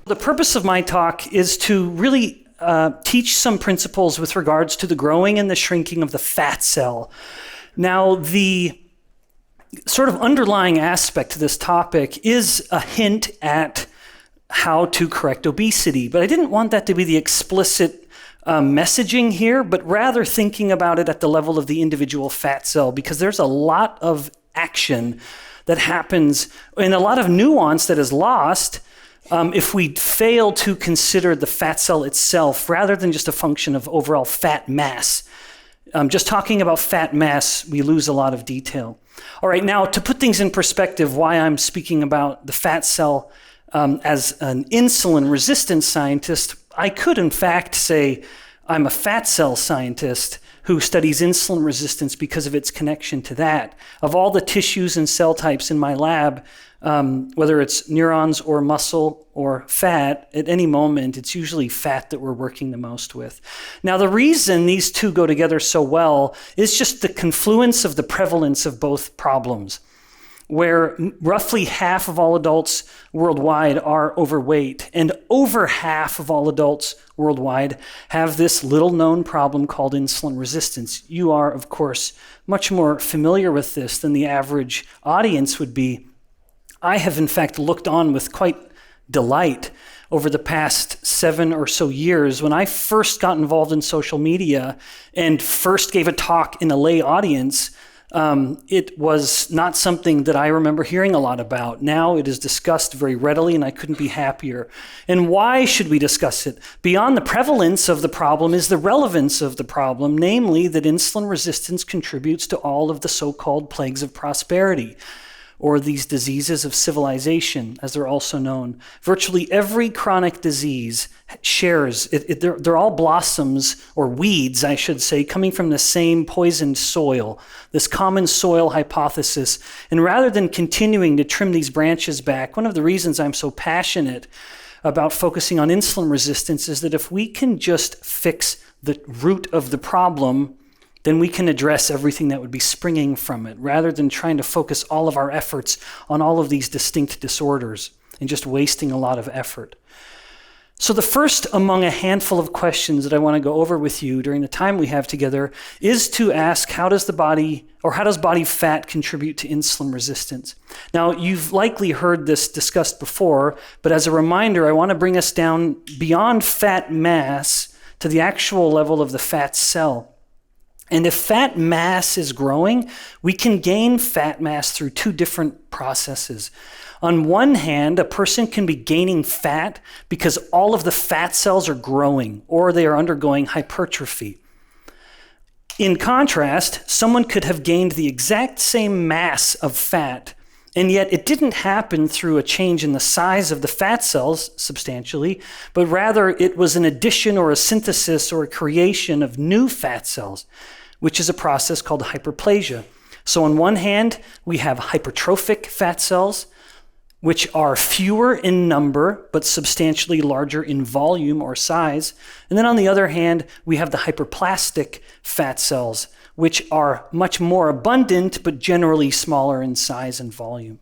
The purpose of my talk is to really teach some principles with regards to the growing and the shrinking of the fat cell. Now, the sort of underlying aspect to this topic is a hint at how to correct obesity, but I didn't want that to be the explicit messaging here, but rather thinking about it at the level of the individual fat cell, because there's a lot of action that happens and a lot of nuance that is lost if we fail to consider the fat cell itself rather than just a function of overall fat mass. Just talking about fat mass, we lose a lot of detail. All right, now to put things in perspective, why I'm speaking about the fat cell as an insulin-resistant scientist, I could in fact say I'm a fat cell scientist who studies insulin resistance because of its connection to that. Of all the tissues and cell types in my lab, whether it's neurons or muscle or fat, at any moment, it's usually fat that we're working the most with. Now, the reason these two go together so well is just the confluence of the prevalence of both problems, where roughly half of all adults worldwide are overweight, and over half of all adults worldwide have this little-known problem called insulin resistance. You are, of course, much more familiar with this than the average audience would be. I have, in fact, looked on with quite delight over the past 7 or so years. When I first got involved in social media and first gave a talk in a lay audience, it was not something that I remember hearing a lot about. Now it is discussed very readily, and I couldn't be happier. And why should we discuss it? Beyond the prevalence of the problem is the relevance of the problem, namely that insulin resistance contributes to all of the so-called plagues of prosperity, or these diseases of civilization, as they're also known. Virtually every chronic disease shares, they're all blossoms, or weeds, I should say, coming from the same poisoned soil, this common soil hypothesis. And rather than continuing to trim these branches back, one of the reasons I'm so passionate about focusing on insulin resistance is that if we can just fix the root of the problem, then we can address everything that would be springing from it, rather than trying to focus all of our efforts on all of these distinct disorders and just wasting a lot of effort. So the first among a handful of questions that I want to go over with you during the time we have together is to ask, how does body fat contribute to insulin resistance? Now, you've likely heard this discussed before, but as a reminder, I want to bring us down beyond fat mass to the actual level of the fat cell. And if fat mass is growing, we can gain fat mass through two different processes. On one hand, a person can be gaining fat because all of the fat cells are growing or they are undergoing hypertrophy. In contrast, someone could have gained the exact same mass of fat, and yet it didn't happen through a change in the size of the fat cells substantially, but rather it was an addition or a synthesis or a creation of new fat cells, which is a process called hyperplasia. So on one hand, we have hypertrophic fat cells, which are fewer in number, but substantially larger in volume or size. And then on the other hand, we have the hyperplastic fat cells, which are much more abundant, but generally smaller in size and volume.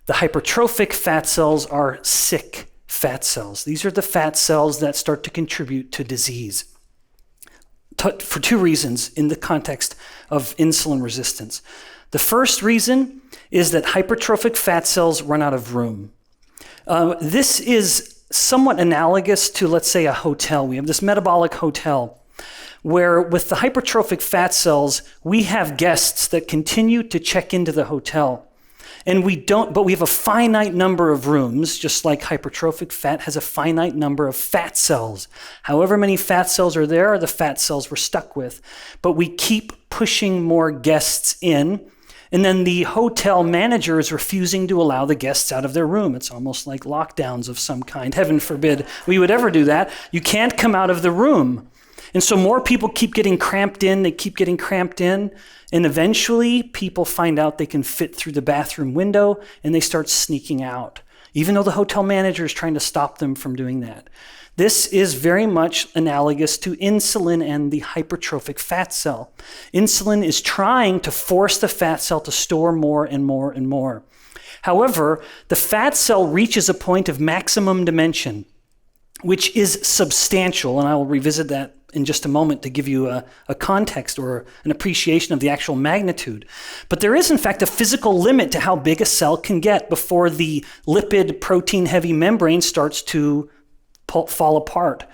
The hypertrophic fat cells are sick fat cells. These are the fat cells that start to contribute to disease for two reasons in the context of insulin resistance. The first reason is that hypertrophic fat cells run out of room. This is somewhat analogous to, let's say, a hotel. We have this metabolic hotel where with the hypertrophic fat cells, we have guests that continue to check into the hotel. And but we have a finite number of rooms, just like hypertrophic fat has a finite number of fat cells. However many fat cells are there are the fat cells we're stuck with. But we keep pushing more guests in, and then the hotel manager is refusing to allow the guests out of their room. It's almost like lockdowns of some kind. Heaven forbid we would ever do that. You can't come out of the room. And so more people keep getting cramped in, and eventually people find out they can fit through the bathroom window and they start sneaking out, even though the hotel manager is trying to stop them from doing that. This is very much analogous to insulin and the hypertrophic fat cell. Insulin is trying to force the fat cell to store more and more and more. However, the fat cell reaches a point of maximum dimension, which is substantial, and I will revisit that in just a moment to give you a context or an appreciation of the actual magnitude. But there is, in fact, a physical limit to how big a cell can get before the lipid, protein-heavy membrane starts to fall apart.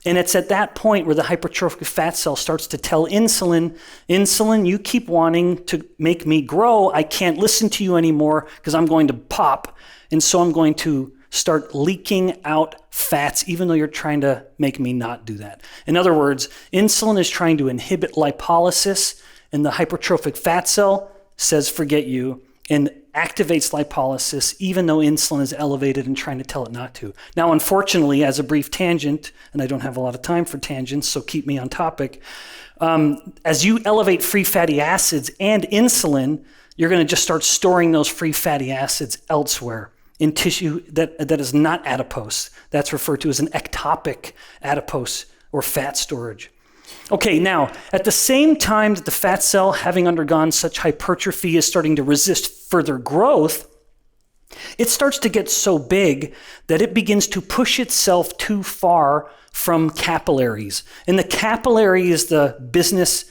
And it's at that point where the hypertrophic fat cell starts to tell insulin, you keep wanting to make me grow. I can't listen to you anymore because I'm going to pop. And so I'm going to start leaking out fats, even though you're trying to make me not do that. In other words, insulin is trying to inhibit lipolysis, and the hypertrophic fat cell says, forget you, and activates lipolysis, even though insulin is elevated and trying to tell it not to. Now, unfortunately, as a brief tangent, and I don't have a lot of time for tangents, so keep me on topic, as you elevate free fatty acids and insulin, you're going to just start storing those free fatty acids elsewhere in tissue that is not adipose. That's referred to as an ectopic adipose or fat storage. Okay, now, at the same time that the fat cell, having undergone such hypertrophy, is starting to resist further growth, it starts to get so big that it begins to push itself too far from capillaries. And the capillary is the business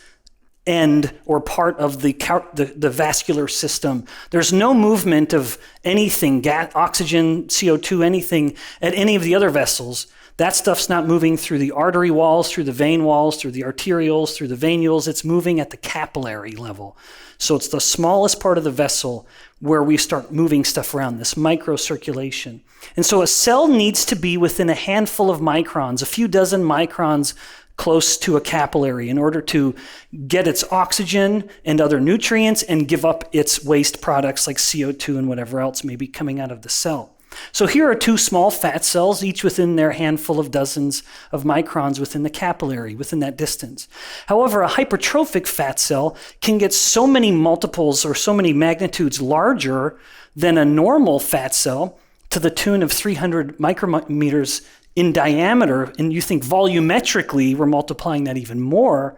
end or part of the vascular system. There's no movement of anything, oxygen, CO2, anything at any of the other vessels. That stuff's not moving through the artery walls, through the vein walls, through the arterioles, through the venules. It's moving at the capillary level. So it's the smallest part of the vessel where we start moving stuff around, this microcirculation. And so a cell needs to be within a handful of microns, a few dozen microns close to a capillary in order to get its oxygen and other nutrients and give up its waste products like CO2 and whatever else may be coming out of the cell. So here are two small fat cells, each within their handful of dozens of microns within the capillary, within that distance. However, a hypertrophic fat cell can get so many multiples or so many magnitudes larger than a normal fat cell to the tune of 300 micrometers in diameter, and you think volumetrically we're multiplying that even more.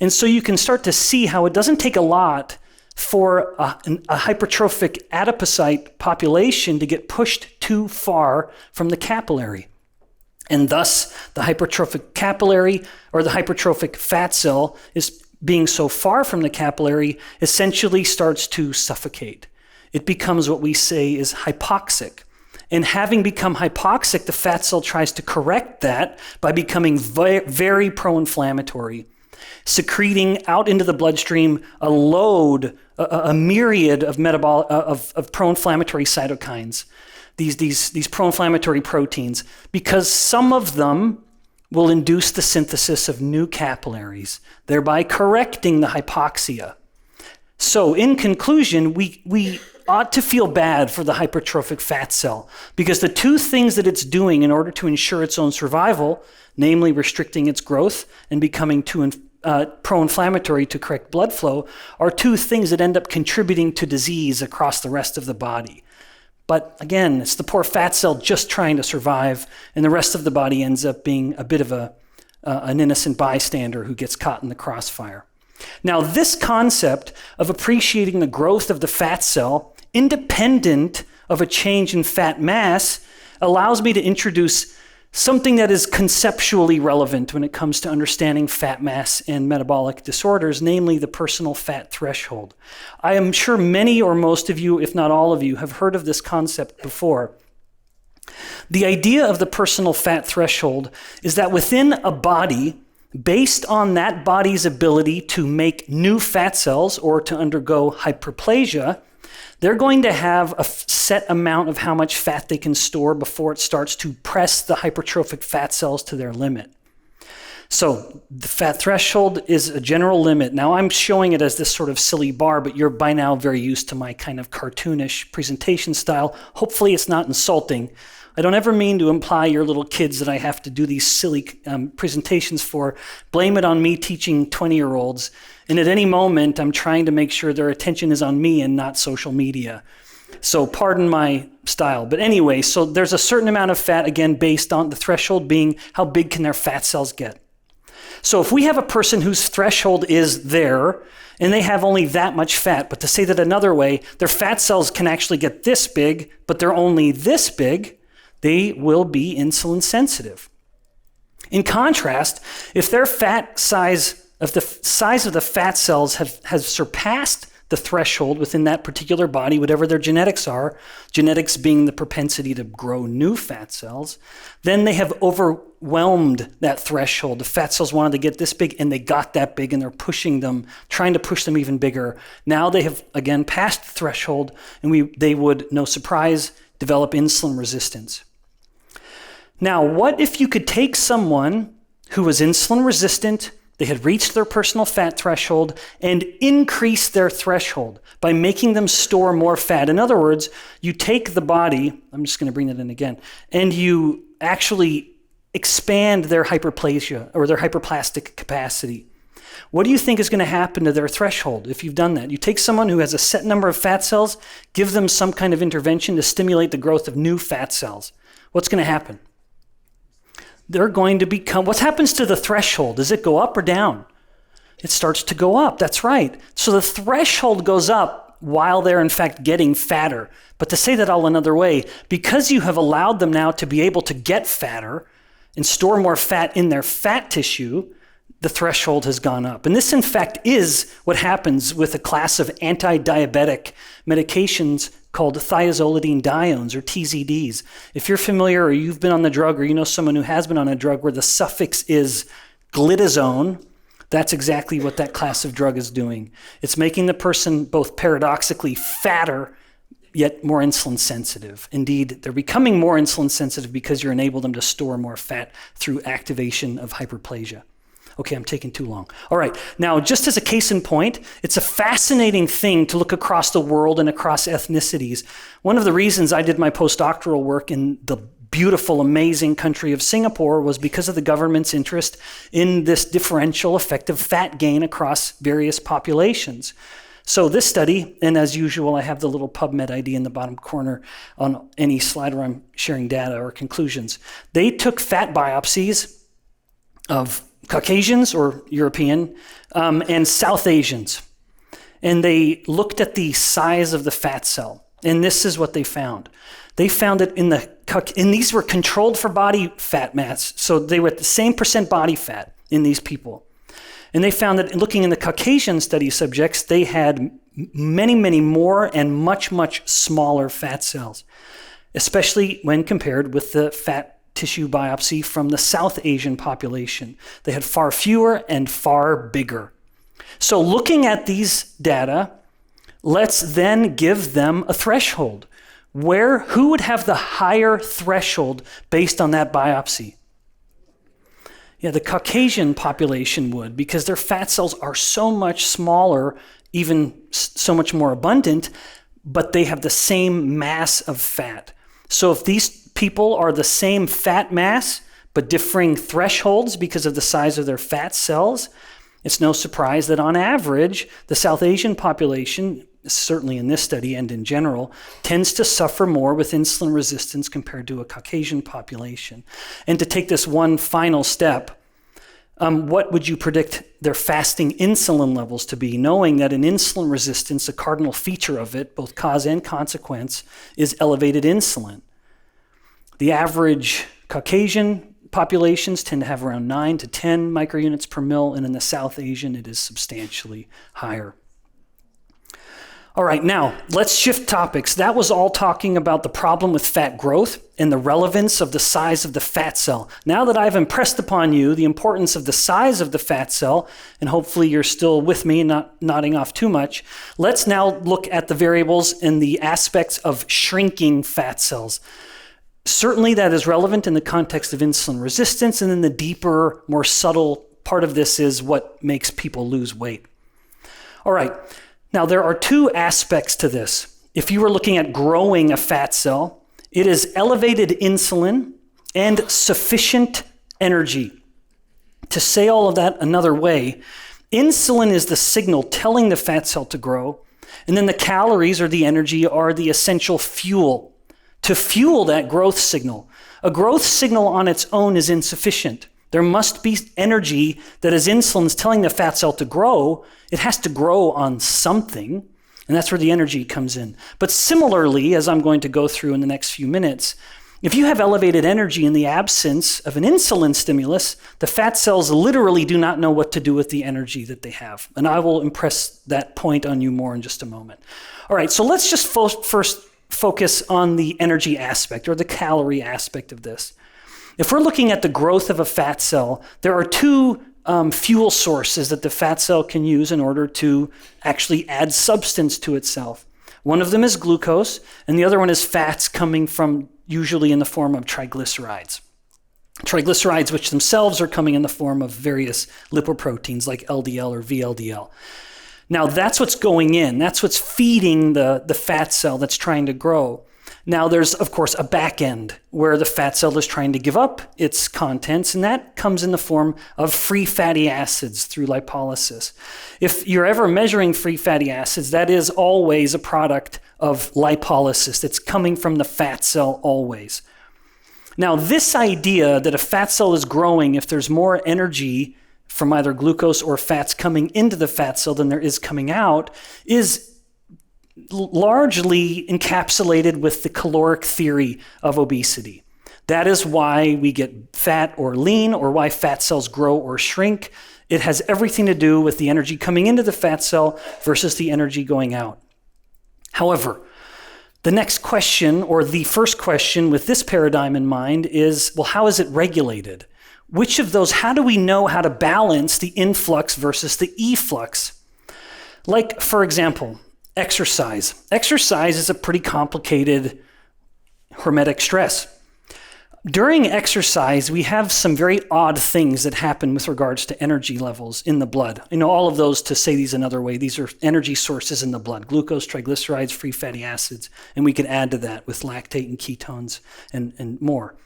And so you can start to see how it doesn't take a lot for a hypertrophic adipocyte population to get pushed too far from the capillary. And thus, the hypertrophic capillary or the hypertrophic fat cell is being so far from the capillary essentially starts to suffocate. It becomes what we say is hypoxic. And having become hypoxic, the fat cell tries to correct that by becoming very pro-inflammatory, secreting out into the bloodstream a load, a myriad of of pro-inflammatory cytokines, these pro-inflammatory proteins, because some of them will induce the synthesis of new capillaries, thereby correcting the hypoxia. So in conclusion, we ought to feel bad for the hypertrophic fat cell because the two things that it's doing in order to ensure its own survival, namely restricting its growth and becoming too pro-inflammatory to correct blood flow, are two things that end up contributing to disease across the rest of the body. But again, it's the poor fat cell just trying to survive, and the rest of the body ends up being a bit of an innocent bystander who gets caught in the crossfire. Now, this concept of appreciating the growth of the fat cell, independent of a change in fat mass, allows me to introduce something that is conceptually relevant when it comes to understanding fat mass and metabolic disorders, namely the personal fat threshold. I am sure many or most of you, if not all of you, have heard of this concept before. The idea of the personal fat threshold is that within a body, based on that body's ability to make new fat cells or to undergo hyperplasia, they're going to have a set amount of how much fat they can store before it starts to press the hypertrophic fat cells to their limit. So the fat threshold is a general limit. Now I'm showing it as this sort of silly bar, but you're by now very used to my kind of cartoonish presentation style. Hopefully it's not insulting. I don't ever mean to imply you're little kids that I have to do these silly presentations for. Blame it on me teaching 20-year-olds. And at any moment, I'm trying to make sure their attention is on me and not social media. So pardon my style. But anyway, so there's a certain amount of fat, again, based on the threshold being how big can their fat cells get. So if we have a person whose threshold is there, and they have only that much fat, but to say that another way, their fat cells can actually get this big, but they're only this big, they will be insulin sensitive. In contrast, if their size of the fat cells has surpassed the threshold within that particular body, whatever their genetics are, genetics being the propensity to grow new fat cells, then they have overwhelmed that threshold. The fat cells wanted to get this big, and they got that big, and they're pushing them, trying to push them even bigger. Now they have, again, passed the threshold, and they would, no surprise, develop insulin resistance. Now, what if you could take someone who was insulin resistant, they had reached their personal fat threshold, and increase their threshold by making them store more fat? In other words, you take the body, I'm just going to bring that in again, and you actually expand their hyperplasia or their hyperplastic capacity. What do you think is going to happen to their threshold if you've done that? You take someone who has a set number of fat cells, give them some kind of intervention to stimulate the growth of new fat cells. What's going to happen? They're going to become, what happens to the threshold? Does it go up or down? It starts to go up, that's right. So the threshold goes up while they're in fact getting fatter. But to say that all another way, because you have allowed them now to be able to get fatter and store more fat in their fat tissue, the threshold has gone up. And this, in fact, is what happens with a class of anti-diabetic medications called thiazolidine diones, or TZDs. If you're familiar or you've been on the drug, or you know someone who has been on a drug where the suffix is glitazone, that's exactly what that class of drug is doing. It's making the person both paradoxically fatter, yet more insulin sensitive. Indeed, they're becoming more insulin sensitive because you enable them to store more fat through activation of hyperplasia. Okay, I'm taking too long. All right, now just as a case in point, it's a fascinating thing to look across the world and across ethnicities. One of the reasons I did my postdoctoral work in the beautiful, amazing country of Singapore was because of the government's interest in this differential effect of fat gain across various populations. So this study, and as usual, I have the little PubMed ID in the bottom corner on any slide where I'm sharing data or conclusions. They took fat biopsies of Caucasians or European and South Asians. And they looked at the size of the fat cell. And this is what they found. They found that and these were controlled for body fat mass. So they were at the same percent body fat in these people. And they found that looking in the Caucasian study subjects, they had many, many more and much, much smaller fat cells, especially when compared with the fat tissue biopsy from the South Asian population. They had far fewer and far bigger. So looking at these data, let's then give them a threshold. Who would have the higher threshold based on that biopsy? Yeah, the Caucasian population would, because their fat cells are so much smaller, even so much more abundant, but they have the same mass of fat. So if these people are the same fat mass, but differing thresholds because of the size of their fat cells, it's no surprise that on average, the South Asian population, certainly in this study and in general, tends to suffer more with insulin resistance compared to a Caucasian population. And to take this one final step, what would you predict their fasting insulin levels to be, knowing that in insulin resistance, a cardinal feature of it, both cause and consequence, is elevated insulin? The average Caucasian populations tend to have around 9 to 10 microunits per mil, and in the South Asian, it is substantially higher. All right, now let's shift topics. That was all talking about the problem with fat growth and the relevance of the size of the fat cell. Now that I've impressed upon you the importance of the size of the fat cell, and hopefully you're still with me and not nodding off too much, let's now look at the variables and the aspects of shrinking fat cells. Certainly that is relevant in the context of insulin resistance, and then the deeper, more subtle part of this is what makes people lose weight. All right, now there are two aspects to this. If you were looking at growing a fat cell, it is elevated insulin and sufficient energy. To say all of that another way, insulin is the signal telling the fat cell to grow, and then the calories or the energy are the essential fuel to fuel that growth signal. A growth signal on its own is insufficient. There must be energy that as insulin's telling the fat cell to grow, it has to grow on something, and that's where the energy comes in. But similarly, as I'm going to go through in the next few minutes, if you have elevated energy in the absence of an insulin stimulus, the fat cells literally do not know what to do with the energy that they have. And I will impress that point on you more in just a moment. All right, so let's just first focus on the energy aspect or the calorie aspect of this. If we're looking at the growth of a fat cell, there are two fuel sources that the fat cell can use in order to actually add substance to itself. One of them is glucose, and the other one is fats coming from usually in the form of triglycerides. Triglycerides, which themselves are coming in the form of various lipoproteins like LDL or VLDL. Now, that's what's going in. That's what's feeding the fat cell that's trying to grow. Now, there's, of course, a back end where the fat cell is trying to give up its contents, and that comes in the form of free fatty acids through lipolysis. If you're ever measuring free fatty acids, that is always a product of lipolysis that's coming from the fat cell always. Now, this idea that a fat cell is growing if there's more energy from either glucose or fats coming into the fat cell than there is coming out is largely encapsulated with the caloric theory of obesity. That is why we get fat or lean, or why fat cells grow or shrink. It has everything to do with the energy coming into the fat cell versus the energy going out. However, the next question, or the first question with this paradigm in mind is, well, how is it regulated? Which of those, how do we know how to balance the influx versus the efflux? Like, for example, exercise. Exercise is a pretty complicated hormetic stress. During exercise, we have some very odd things that happen with regards to energy levels in the blood. All of those, to say these another way, these are energy sources in the blood: glucose, triglycerides, free fatty acids, and we could add to that with lactate and ketones and more.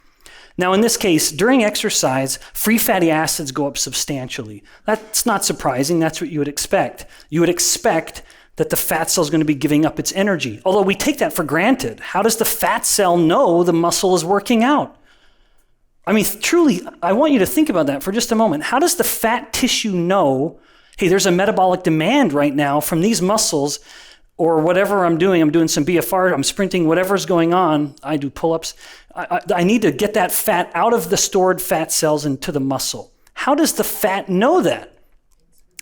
Now, in this case, during exercise, free fatty acids go up substantially. That's not surprising. That's what you would expect. You would expect that the fat cell is going to be giving up its energy, although we take that for granted. How does the fat cell know the muscle is working out? I mean, truly, I want you to think about that for just a moment. How does the fat tissue know, hey, there's a metabolic demand right now from these muscles, or whatever I'm doing some BFR, I'm sprinting, whatever's going on, I do pull-ups, I need to get that fat out of the stored fat cells into the muscle. How does the fat know that?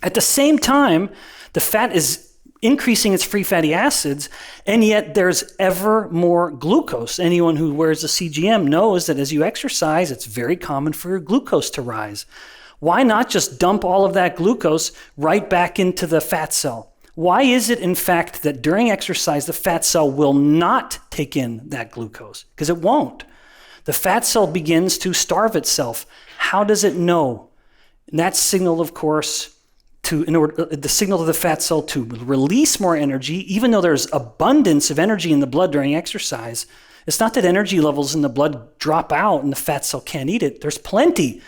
At the same time, the fat is increasing its free fatty acids, and yet there's ever more glucose. Anyone who wears a CGM knows that as you exercise, it's very common for your glucose to rise. Why not just dump all of that glucose right back into the fat cell? Why is it, in fact, that during exercise, the fat cell will not take in that glucose? Because it won't. The fat cell begins to starve itself. How does it know? And that signal, of course, the signal to the fat cell to release more energy, even though there's abundance of energy in the blood during exercise. It's not that energy levels in the blood drop out and the fat cell can't eat it. There's plenty.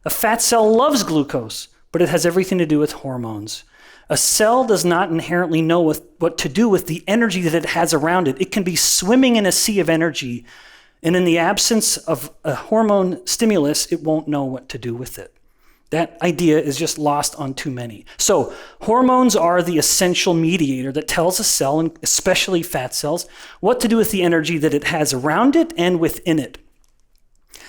A fat cell loves glucose, but it has everything to do with hormones. A cell does not inherently know what to do with the energy that it has around it. It can be swimming in a sea of energy, and in the absence of a hormone stimulus, it won't know what to do with it. That idea is just lost on too many. So hormones are the essential mediator that tells a cell, and especially fat cells, what to do with the energy that it has around it and within it.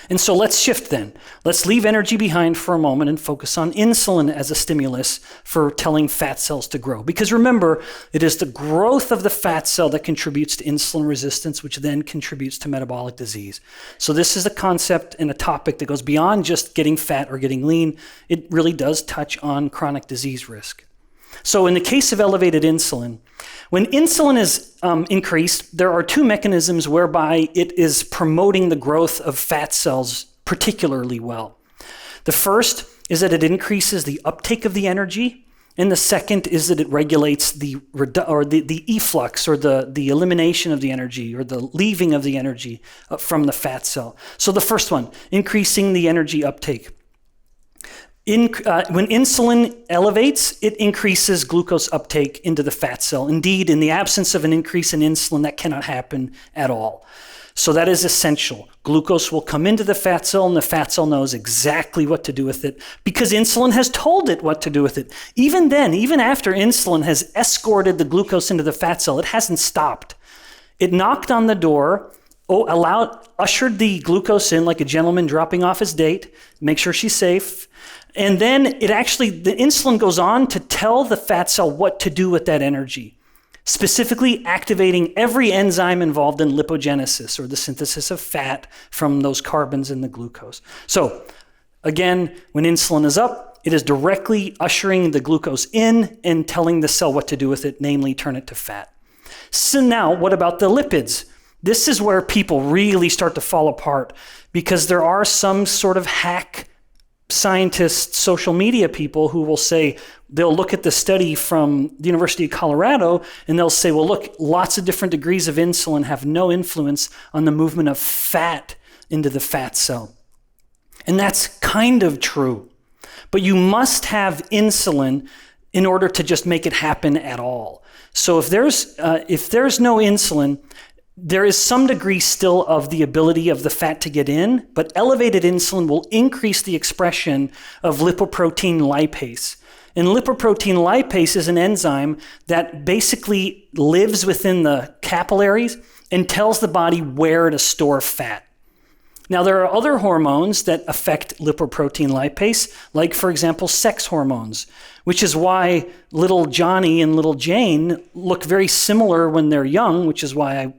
And so let's shift then. Let's leave energy behind for a moment and focus on insulin as a stimulus for telling fat cells to grow. Because remember, it is the growth of the fat cell that contributes to insulin resistance, which then contributes to metabolic disease. So this is a concept and a topic that goes beyond just getting fat or getting lean. It really does touch on chronic disease risk. So in the case of elevated insulin, when insulin is increased, there are two mechanisms whereby it is promoting the growth of fat cells particularly well. The first is that it increases the uptake of the energy, and the second is that it regulates the efflux, or the elimination of the energy, or the leaving of the energy from the fat cell. So the first one, increasing the energy uptake. When insulin elevates, it increases glucose uptake into the fat cell. Indeed, in the absence of an increase in insulin, that cannot happen at all. So that is essential. Glucose will come into the fat cell, and the fat cell knows exactly what to do with it because insulin has told it what to do with it. Even then, even after insulin has escorted the glucose into the fat cell, it hasn't stopped. It knocked on the door, ushered the glucose in like a gentleman dropping off his date, make sure she's safe. And then the insulin goes on to tell the fat cell what to do with that energy, specifically activating every enzyme involved in lipogenesis, or the synthesis of fat from those carbons in the glucose. So again, when insulin is up, it is directly ushering the glucose in and telling the cell what to do with it, namely turn it to fat. So now, what about the lipids? This is where people really start to fall apart because there are some sort of hack scientists, social media people who will say, they'll look at the study from the University of Colorado and they'll say, well, look, lots of different degrees of insulin have no influence on the movement of fat into the fat cell. And that's kind of true. But you must have insulin in order to just make it happen at all. So if there's no insulin, there is some degree still of the ability of the fat to get in, but elevated insulin will increase the expression of lipoprotein lipase. And lipoprotein lipase is an enzyme that basically lives within the capillaries and tells the body where to store fat. Now, there are other hormones that affect lipoprotein lipase, like, for example, sex hormones, which is why little Johnny and little Jane look very similar when they're young, which is why I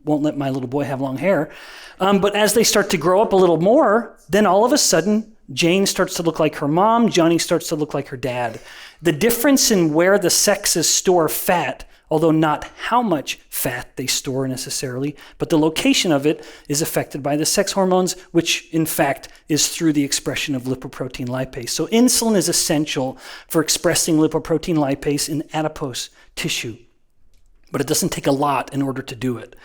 won't let my little boy have long hair. But as they start to grow up a little more, then all of a sudden, Jane starts to look like her mom, Johnny starts to look like her dad. The difference in where the sexes store fat, although not how much fat they store necessarily, but the location of it is affected by the sex hormones, which in fact is through the expression of lipoprotein lipase. So insulin is essential for expressing lipoprotein lipase in adipose tissue, but it doesn't take a lot in order to do it.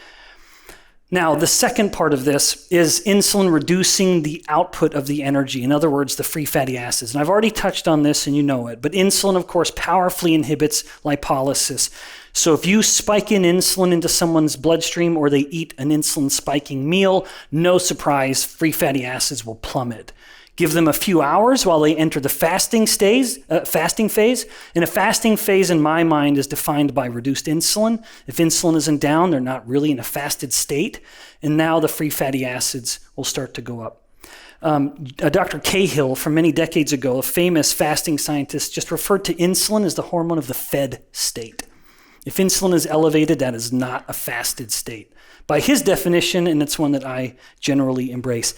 Now, the second part of this is insulin reducing the output of the energy, in other words, the free fatty acids. And I've already touched on this and you know it, but insulin, of course, powerfully inhibits lipolysis. So if you spike in insulin into someone's bloodstream or they eat an insulin spiking meal, no surprise, free fatty acids will plummet. Give them a few hours while they enter the fasting phase. And a fasting phase, in my mind, is defined by reduced insulin. If insulin isn't down, they're not really in a fasted state. And now the free fatty acids will start to go up. Dr. Cahill, from many decades ago, a famous fasting scientist, just referred to insulin as the hormone of the fed state. If insulin is elevated, that is not a fasted state. By his definition, and it's one that I generally embrace.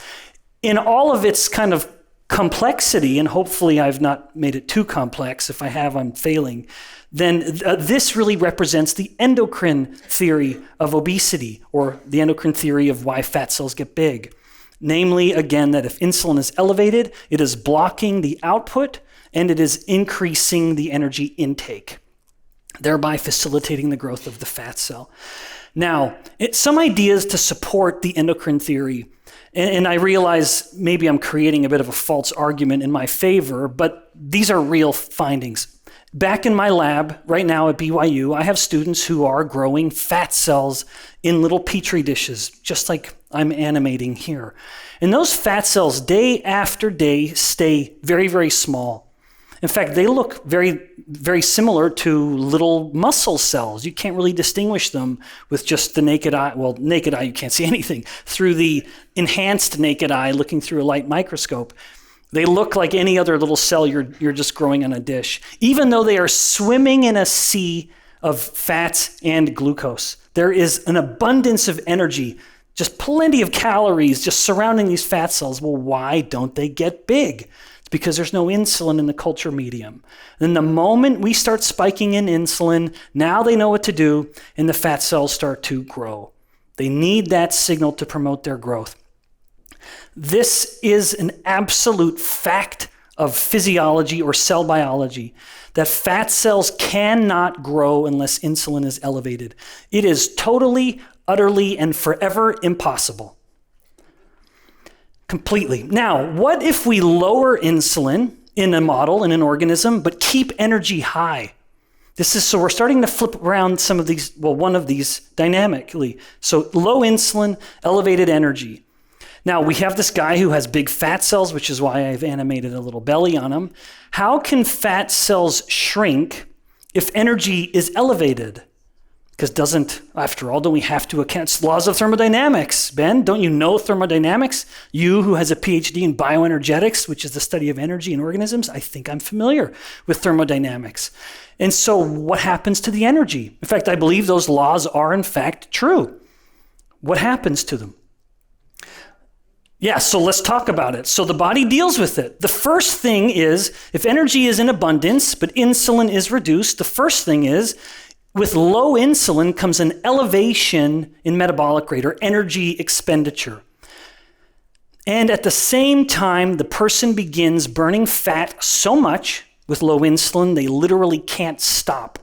In all of its kind of complexity, and hopefully I've not made it too complex, if I have, I'm failing, then this really represents the endocrine theory of obesity, or the endocrine theory of why fat cells get big. Namely, again, that if insulin is elevated, it is blocking the output and it is increasing the energy intake, thereby facilitating the growth of the fat cell. Now, some ideas to support the endocrine theory. And I realize maybe I'm creating a bit of a false argument in my favor, but these are real findings. Back in my lab right now at BYU, I have students who are growing fat cells in little petri dishes, just like I'm animating here. And those fat cells, day after day, stay very, very small. In fact, they look very, very similar to little muscle cells. You can't really distinguish them with just the naked eye. Well, naked eye, you can't see anything. Through the enhanced naked eye, looking through a light microscope, they look like any other little cell you're just growing on a dish, even though they are swimming in a sea of fats and glucose. There is an abundance of energy, just plenty of calories just surrounding these fat cells. Well, why don't they get big? Because there's no insulin in the culture medium. Then the moment we start spiking in insulin, now they know what to do, and the fat cells start to grow. They need that signal to promote their growth. This is an absolute fact of physiology or cell biology, that fat cells cannot grow unless insulin is elevated. It is totally, utterly, and forever impossible. Completely. Now, what if we lower insulin in a model, in an organism, but keep energy high? So we're starting to flip around some of these, one of these dynamically. So low insulin, elevated energy. Now we have this guy who has big fat cells, which is why I've animated a little belly on him. How can fat cells shrink if energy is elevated? Because after all, don't we have to account? It's laws of thermodynamics, Ben. Don't you know thermodynamics? You who has a Ph.D. in bioenergetics, which is the study of energy in organisms, I think I'm familiar with thermodynamics. And so what happens to the energy? In fact, I believe those laws are in fact true. What happens to them? Yeah, so let's talk about it. So the body deals with it. The first thing is, if energy is in abundance, but insulin is reduced, the first thing is, with low insulin comes an elevation in metabolic rate or energy expenditure. And at the same time, the person begins burning fat so much with low insulin, they literally can't stop.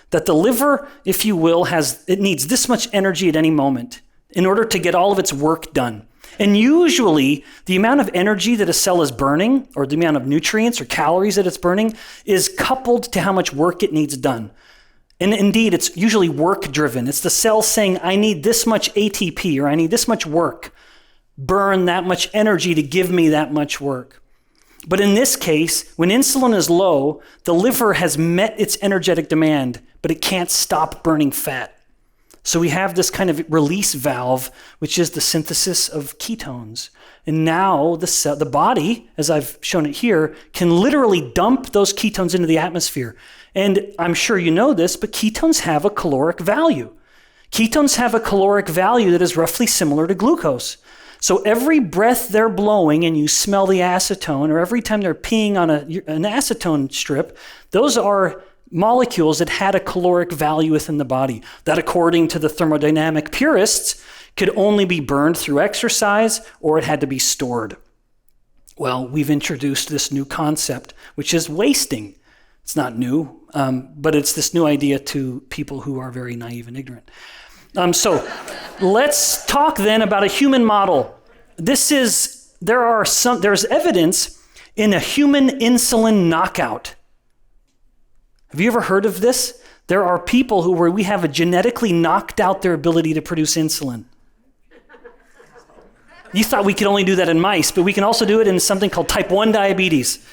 That the liver, if you will, it needs this much energy at any moment in order to get all of its work done. And usually, the amount of energy that a cell is burning, or the amount of nutrients or calories that it's burning, is coupled to how much work it needs done. And indeed, it's usually work-driven. It's the cell saying, I need this much ATP, or I need this much work. Burn that much energy to give me that much work. But in this case, when insulin is low, the liver has met its energetic demand, but it can't stop burning fat. So we have this kind of release valve, which is the synthesis of ketones. And now the body, as I've shown it here, can literally dump those ketones into the atmosphere. And I'm sure you know this, but ketones have a caloric value. Ketones have a caloric value that is roughly similar to glucose. So every breath they're blowing and you smell the acetone, or every time they're peeing on an acetone strip, those are molecules that had a caloric value within the body that, according to the thermodynamic purists, could only be burned through exercise or it had to be stored. Well, we've introduced this new concept, which is wasting. It's not new, but it's this new idea to people who are very naive and ignorant. So let's talk then about a human model. There's evidence in a human insulin knockout. Have you ever heard of this? There are people where we have genetically knocked out their ability to produce insulin. You thought we could only do that in mice, but we can also do it in something called type 1 diabetes.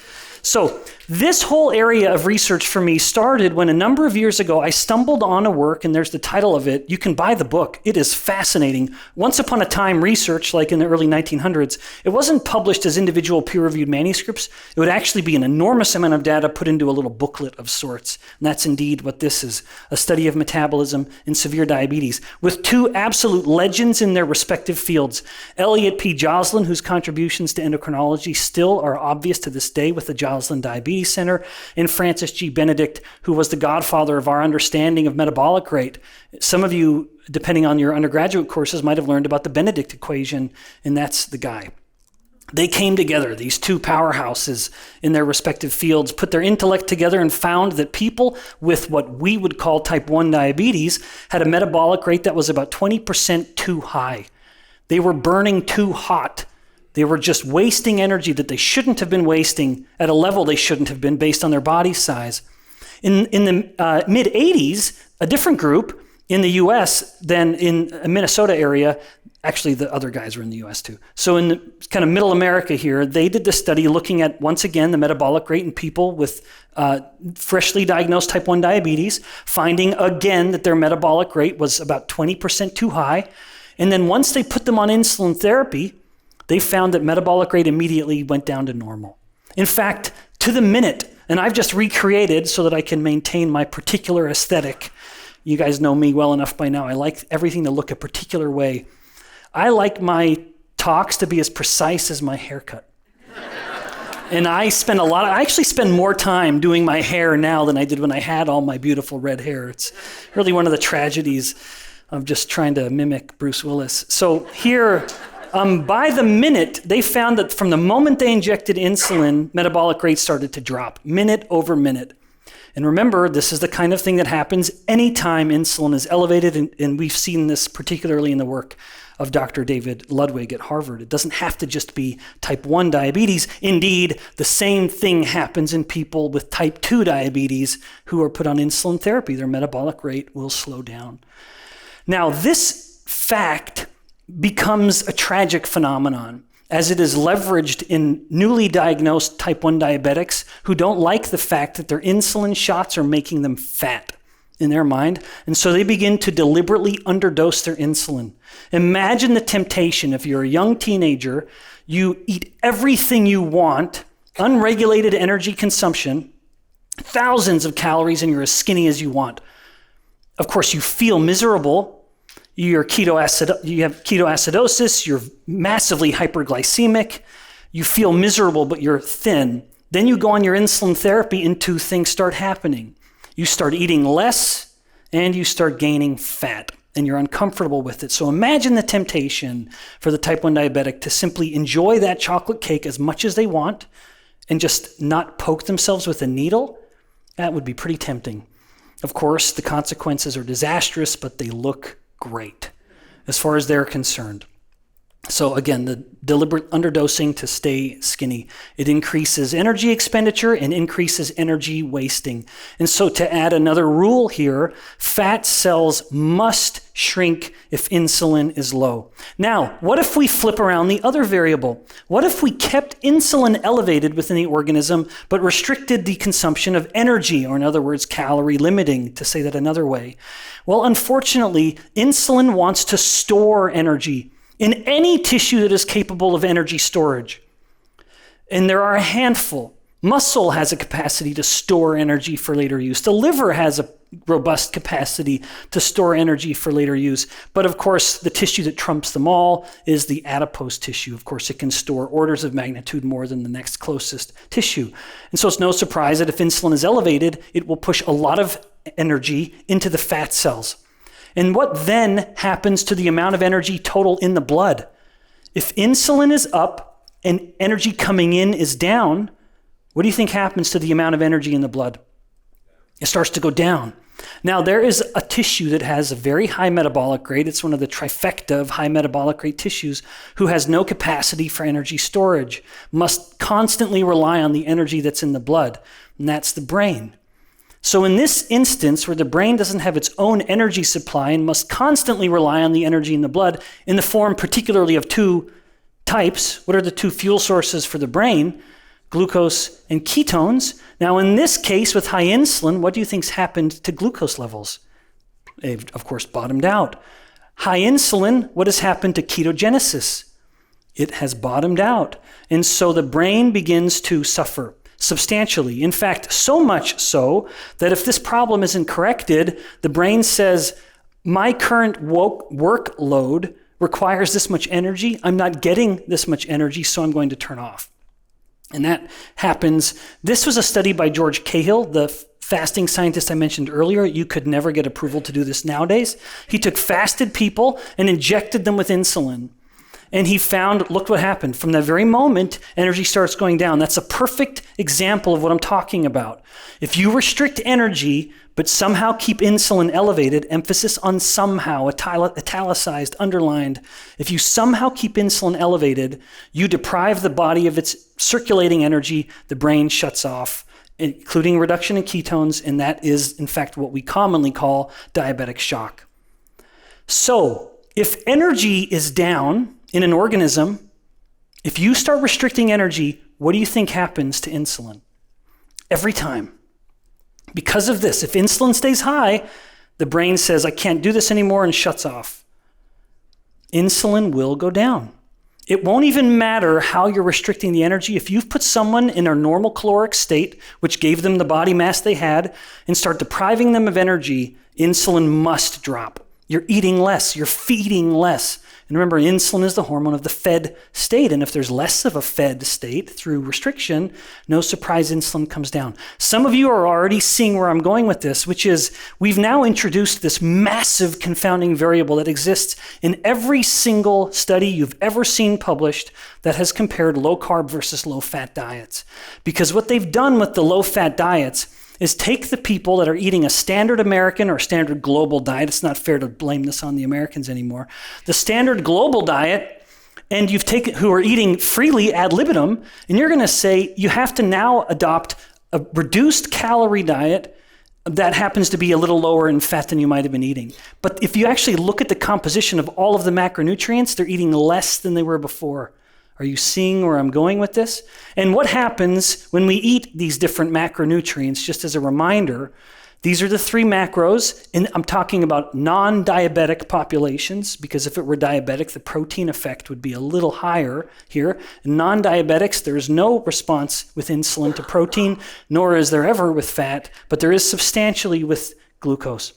So this whole area of research for me started when a number of years ago I stumbled on a work, and there's the title of it. You can buy the book. It is fascinating. Once upon a time research, like in the early 1900s, it wasn't published as individual peer-reviewed manuscripts. It would actually be an enormous amount of data put into a little booklet of sorts. And that's indeed what this is, a study of metabolism in severe diabetes, with two absolute legends in their respective fields. Elliot P. Joslin, whose contributions to endocrinology still are obvious to this day with the Joslin Diabetes Center, and Francis G. Benedict, who was the godfather of our understanding of metabolic rate. Some of you, depending on your undergraduate courses, might have learned about the Benedict equation, and that's the guy. They came together, these two powerhouses in their respective fields, put their intellect together and found that people with what we would call type 1 diabetes had a metabolic rate that was about 20% too high. They were burning too hot. They were just wasting energy that they shouldn't have been wasting at a level they shouldn't have been based on their body size. In the mid-'80s, a different group in the U.S. than in the Minnesota area, actually the other guys were in the U.S. too. So in the kind of middle America here, they did this study looking at, once again, the metabolic rate in people with freshly diagnosed type 1 diabetes, finding again that their metabolic rate was about 20% too high. And then once they put them on insulin therapy, they found that metabolic rate immediately went down to normal. In fact, to the minute, and I've just recreated so that I can maintain my particular aesthetic. You guys know me well enough by now. I like everything to look a particular way. I like my talks to be as precise as my haircut. And I actually spend more time doing my hair now than I did when I had all my beautiful red hair. It's really one of the tragedies of just trying to mimic Bruce Willis. So here, by the minute, they found that from the moment they injected insulin, metabolic rates started to drop, minute over minute. And remember, this is the kind of thing that happens anytime insulin is elevated, and we've seen this particularly in the work of Dr. David Ludwig at Harvard. It doesn't have to just be type 1 diabetes. Indeed, the same thing happens in people with type 2 diabetes who are put on insulin therapy. Their metabolic rate will slow down. Now, this fact becomes a tragic phenomenon as it is leveraged in newly diagnosed type 1 diabetics who don't like the fact that their insulin shots are making them fat in their mind. And so they begin to deliberately underdose their insulin. Imagine the temptation if you're a young teenager, you eat everything you want, unregulated energy consumption, thousands of calories, and you're as skinny as you want. Of course, you feel miserable. You have ketoacidosis, you're massively hyperglycemic, you feel miserable, but you're thin. Then you go on your insulin therapy and two things start happening. You start eating less and you start gaining fat, and you're uncomfortable with it. So imagine the temptation for the type 1 diabetic to simply enjoy that chocolate cake as much as they want and just not poke themselves with a needle. That would be pretty tempting. Of course, the consequences are disastrous, but they look great as far as they're concerned. So again, the deliberate underdosing to stay skinny. It increases energy expenditure and increases energy wasting. And so to add another rule here, fat cells must shrink if insulin is low. Now, what if we flip around the other variable? What if we kept insulin elevated within the organism, but restricted the consumption of energy, or in other words, calorie limiting, to say that another way? Well, unfortunately, insulin wants to store energy in any tissue that is capable of energy storage. And there are a handful. Muscle has a capacity to store energy for later use. The liver has a robust capacity to store energy for later use. But of course, the tissue that trumps them all is the adipose tissue. Of course, it can store orders of magnitude more than the next closest tissue. And so it's no surprise that if insulin is elevated, it will push a lot of energy into the fat cells. And what then happens to the amount of energy total in the blood? If insulin is up and energy coming in is down, what do you think happens to the amount of energy in the blood? It starts to go down. Now, there is a tissue that has a very high metabolic rate. It's one of the trifecta of high metabolic rate tissues who has no capacity for energy storage, must constantly rely on the energy that's in the blood, and that's the brain. So in this instance, where the brain doesn't have its own energy supply and must constantly rely on the energy in the blood in the form particularly of two types, what are the two fuel sources for the brain? Glucose and ketones. Now in this case with high insulin, what do you think's happened to glucose levels? They've of course bottomed out. High insulin, what has happened to ketogenesis? It has bottomed out. And so the brain begins to suffer substantially. In fact, so much so that if this problem isn't corrected, the brain says, my current workload requires this much energy. I'm not getting this much energy, so I'm going to turn off. And that happens. This was a study by George Cahill, the fasting scientist I mentioned earlier. You could never get approval to do this nowadays. He took fasted people and injected them with insulin. And he found, look what happened. From that very moment, energy starts going down. That's a perfect example of what I'm talking about. If you restrict energy, but somehow keep insulin elevated, emphasis on somehow, italicized, underlined. If you somehow keep insulin elevated, you deprive the body of its circulating energy, the brain shuts off, including reduction in ketones, and that is, in fact, what we commonly call diabetic shock. So, if energy is down in an organism, if you start restricting energy, what do you think happens to insulin? Every time. Because of this, if insulin stays high, the brain says, I can't do this anymore, and shuts off. Insulin will go down. It won't even matter how you're restricting the energy. If you've put someone in a normal caloric state, which gave them the body mass they had, and start depriving them of energy, insulin must drop. You're eating less, you're feeding less. And remember, insulin is the hormone of the fed state. And if there's less of a fed state through restriction, no surprise, insulin comes down. Some of you are already seeing where I'm going with this, which is we've now introduced this massive confounding variable that exists in every single study you've ever seen published that has compared low carb versus low fat diets. Because what they've done with the low fat diets is take the people that are eating a standard American or standard global diet. It's not fair to blame this on the Americans anymore. The standard global diet, and you've taken who are eating freely ad libitum, and you're going to say you have to now adopt a reduced calorie diet that happens to be a little lower in fat than you might have been eating. But if you actually look at the composition of all of the macronutrients, they're eating less than they were before. Are you seeing where I'm going with this? And what happens when we eat these different macronutrients? Just as a reminder, these are the 3 macros, and I'm talking about non-diabetic populations, because if it were diabetic, the protein effect would be a little higher here. In non-diabetics, there is no response with insulin to protein, nor is there ever with fat, but there is substantially with glucose.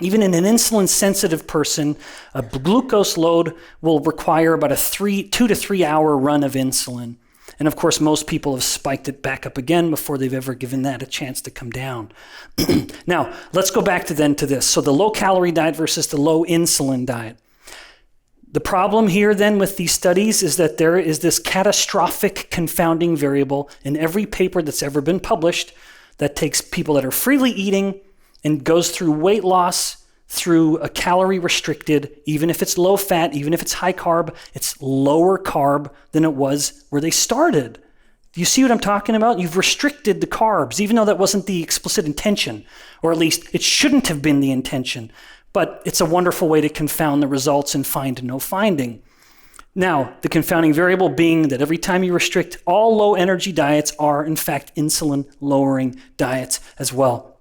Even in an insulin-sensitive person, a glucose load will require about a 2 to 3 hour run of insulin. And of course, most people have spiked it back up again before they've ever given that a chance to come down. Now, let's go back to this. So the low-calorie diet versus the low-insulin diet. The problem here then with these studies is that there is this catastrophic confounding variable in every paper that's ever been published that takes people that are freely eating and goes through weight loss through a calorie restricted, even if it's low fat, even if it's high carb, it's lower carb than it was where they started. Do you see what I'm talking about? You've restricted the carbs, even though that wasn't the explicit intention, or at least it shouldn't have been the intention. But it's a wonderful way to confound the results and find no finding. Now, the confounding variable being that every time you restrict, all low energy diets are in fact insulin lowering diets as well.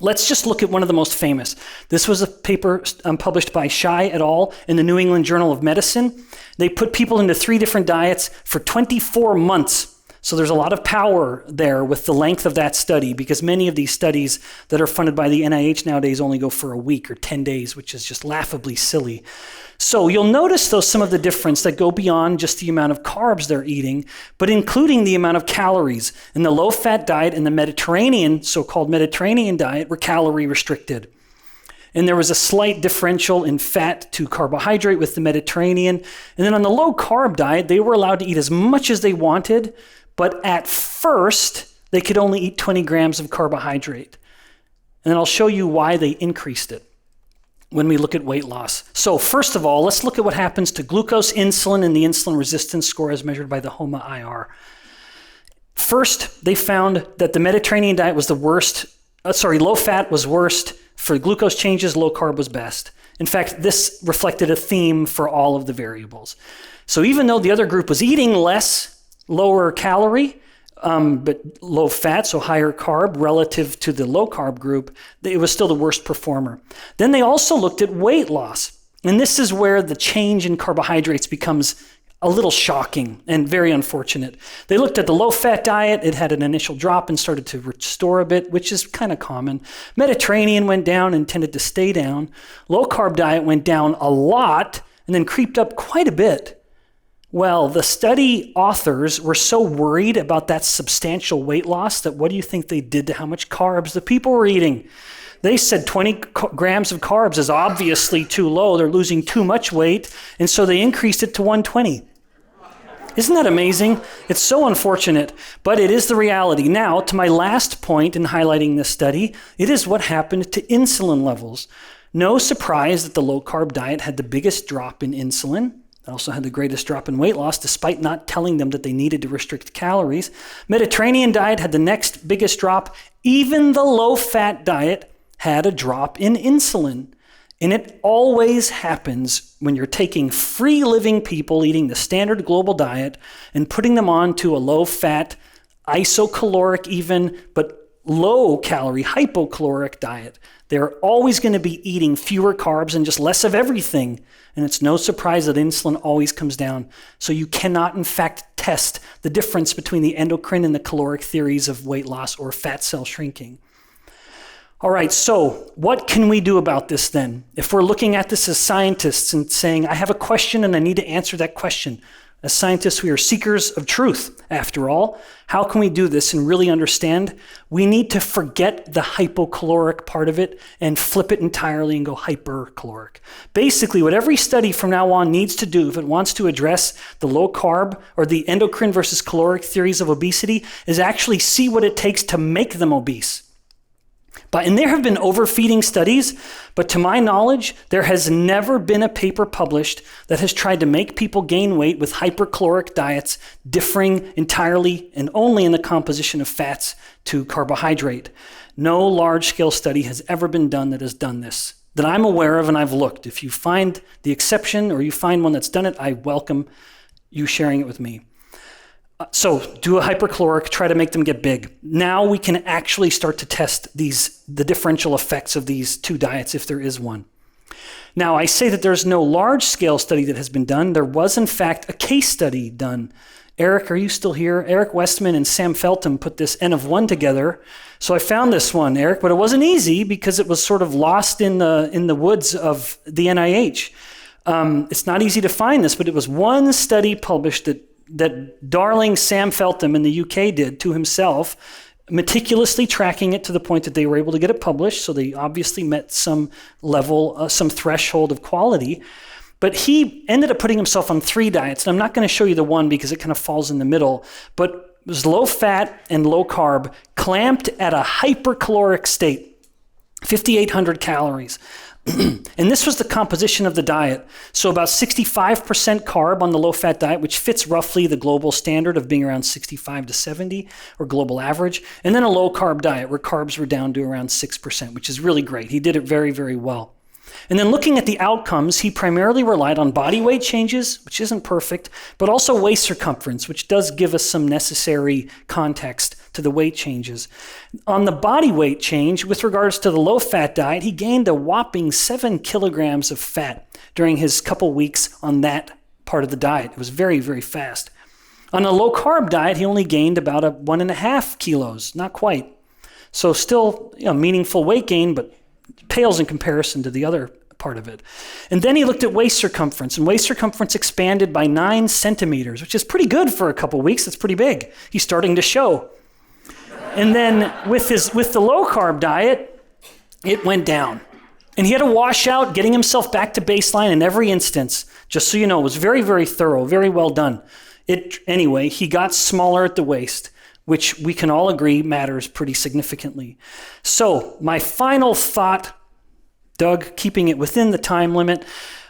Let's just look at one of the most famous. This was a paper published by Shai et al. In the New England Journal of Medicine. They put people into 3 different diets for 24 months. So there's a lot of power there with the length of that study, because many of these studies that are funded by the NIH nowadays only go for a week or 10 days, which is just laughably silly. So you'll notice, though, some of the difference that go beyond just the amount of carbs they're eating, but including the amount of calories. In the low-fat diet and the Mediterranean, so-called Mediterranean diet, were calorie restricted. And there was a slight differential in fat to carbohydrate with the Mediterranean. And then on the low-carb diet, they were allowed to eat as much as they wanted, but at first, they could only eat 20 grams of carbohydrate. And then I'll show you why they increased it when we look at weight loss. So first of all, let's look at what happens to glucose, insulin, and the insulin resistance score as measured by the HOMA-IR. First, they found that the Mediterranean diet was the worst. Low fat was worst. For glucose changes, low carb was best. In fact, this reflected a theme for all of the variables. So even though the other group was eating less, lower calorie, but low fat, so higher carb relative to the low carb group, it was still the worst performer. Then they also looked at weight loss. And this is where the change in carbohydrates becomes a little shocking and very unfortunate. They looked at the low-fat diet. It had an initial drop and started to restore a bit, which is kind of common. Mediterranean went down and tended to stay down. Low-carb diet went down a lot and then creeped up quite a bit. Well, the study authors were so worried about that substantial weight loss that what do you think they did to how much carbs the people were eating? They said 20 grams of carbs is obviously too low. They're losing too much weight, and so they increased it to 120. Isn't that amazing? It's so unfortunate, but it is the reality. Now, to my last point in highlighting this study, it is what happened to insulin levels. No surprise that the low-carb diet had the biggest drop in insulin. It also had the greatest drop in weight loss, despite not telling them that they needed to restrict calories. Mediterranean diet had the next biggest drop. Even the low-fat diet had a drop in insulin. And it always happens when you're taking free-living people eating the standard global diet and putting them onto a low-fat, isocaloric even, but low-calorie, hypocaloric diet. They're always going to be eating fewer carbs and just less of everything. And it's no surprise that insulin always comes down. So you cannot, in fact, test the difference between the endocrine and the caloric theories of weight loss or fat cell shrinking. All right, so what can we do about this then? If we're looking at this as scientists and saying, I have a question and I need to answer that question. As scientists, we are seekers of truth, after all. How can we do this and really understand? We need to forget the hypocaloric part of it and flip it entirely and go hypercaloric. Basically, what every study from now on needs to do if it wants to address the low carb or the endocrine versus caloric theories of obesity is actually see what it takes to make them obese. And there have been overfeeding studies, but to my knowledge, there has never been a paper published that has tried to make people gain weight with hypercaloric diets differing entirely and only in the composition of fats to carbohydrate. No large-scale study has ever been done that has done this, that I'm aware of and I've looked. If you find the exception or you find one that's done it, I welcome you sharing it with me. So do a hypercaloric, try to make them get big. Now we can actually start to test the differential effects of these two diets if there is one. Now I say that there's no large-scale study that has been done. There was in fact a case study done. Eric, are you still here? Eric Westman and Sam Feltham put this N of 1 together. So I found this one, Eric, but it wasn't easy because it was sort of lost in the woods of the NIH. It's not easy to find this, but it was one study published that darling Sam Feltham in the UK did to himself, meticulously tracking it to the point that they were able to get it published. So they obviously met some level, some threshold of quality. But he ended up putting himself on 3 diets. And I'm not going to show you the one because it kind of falls in the middle. But it was low fat and low carb, clamped at a hypercaloric state, 5,800 calories. And this was the composition of the diet. So about 65% carb on the low-fat diet, which fits roughly the global standard of being around 65 to 70, or global average. And then a low-carb diet where carbs were down to around 6%, which is really great. He did it very, very well. And then looking at the outcomes, he primarily relied on body weight changes, which isn't perfect, but also waist circumference, which does give us some necessary context to the weight changes. On the body weight change, with regards to the low-fat diet, he gained a whopping 7 kilograms of fat during his couple weeks on that part of the diet. It was very, very fast. On a low-carb diet, he only gained about 1.5 kilos, not quite. So still, meaningful weight gain, but pales in comparison to the other part of it. And then he looked at waist circumference, and waist circumference expanded by 9 centimeters, which is pretty good for a couple weeks. That's pretty big. He's starting to show. And then with the low-carb diet, it went down. And he had to wash out, getting himself back to baseline in every instance. Just so you know, it was very, very thorough, very well done. Anyway, he got smaller at the waist, which we can all agree matters pretty significantly. So my final thought, Doug, keeping it within the time limit,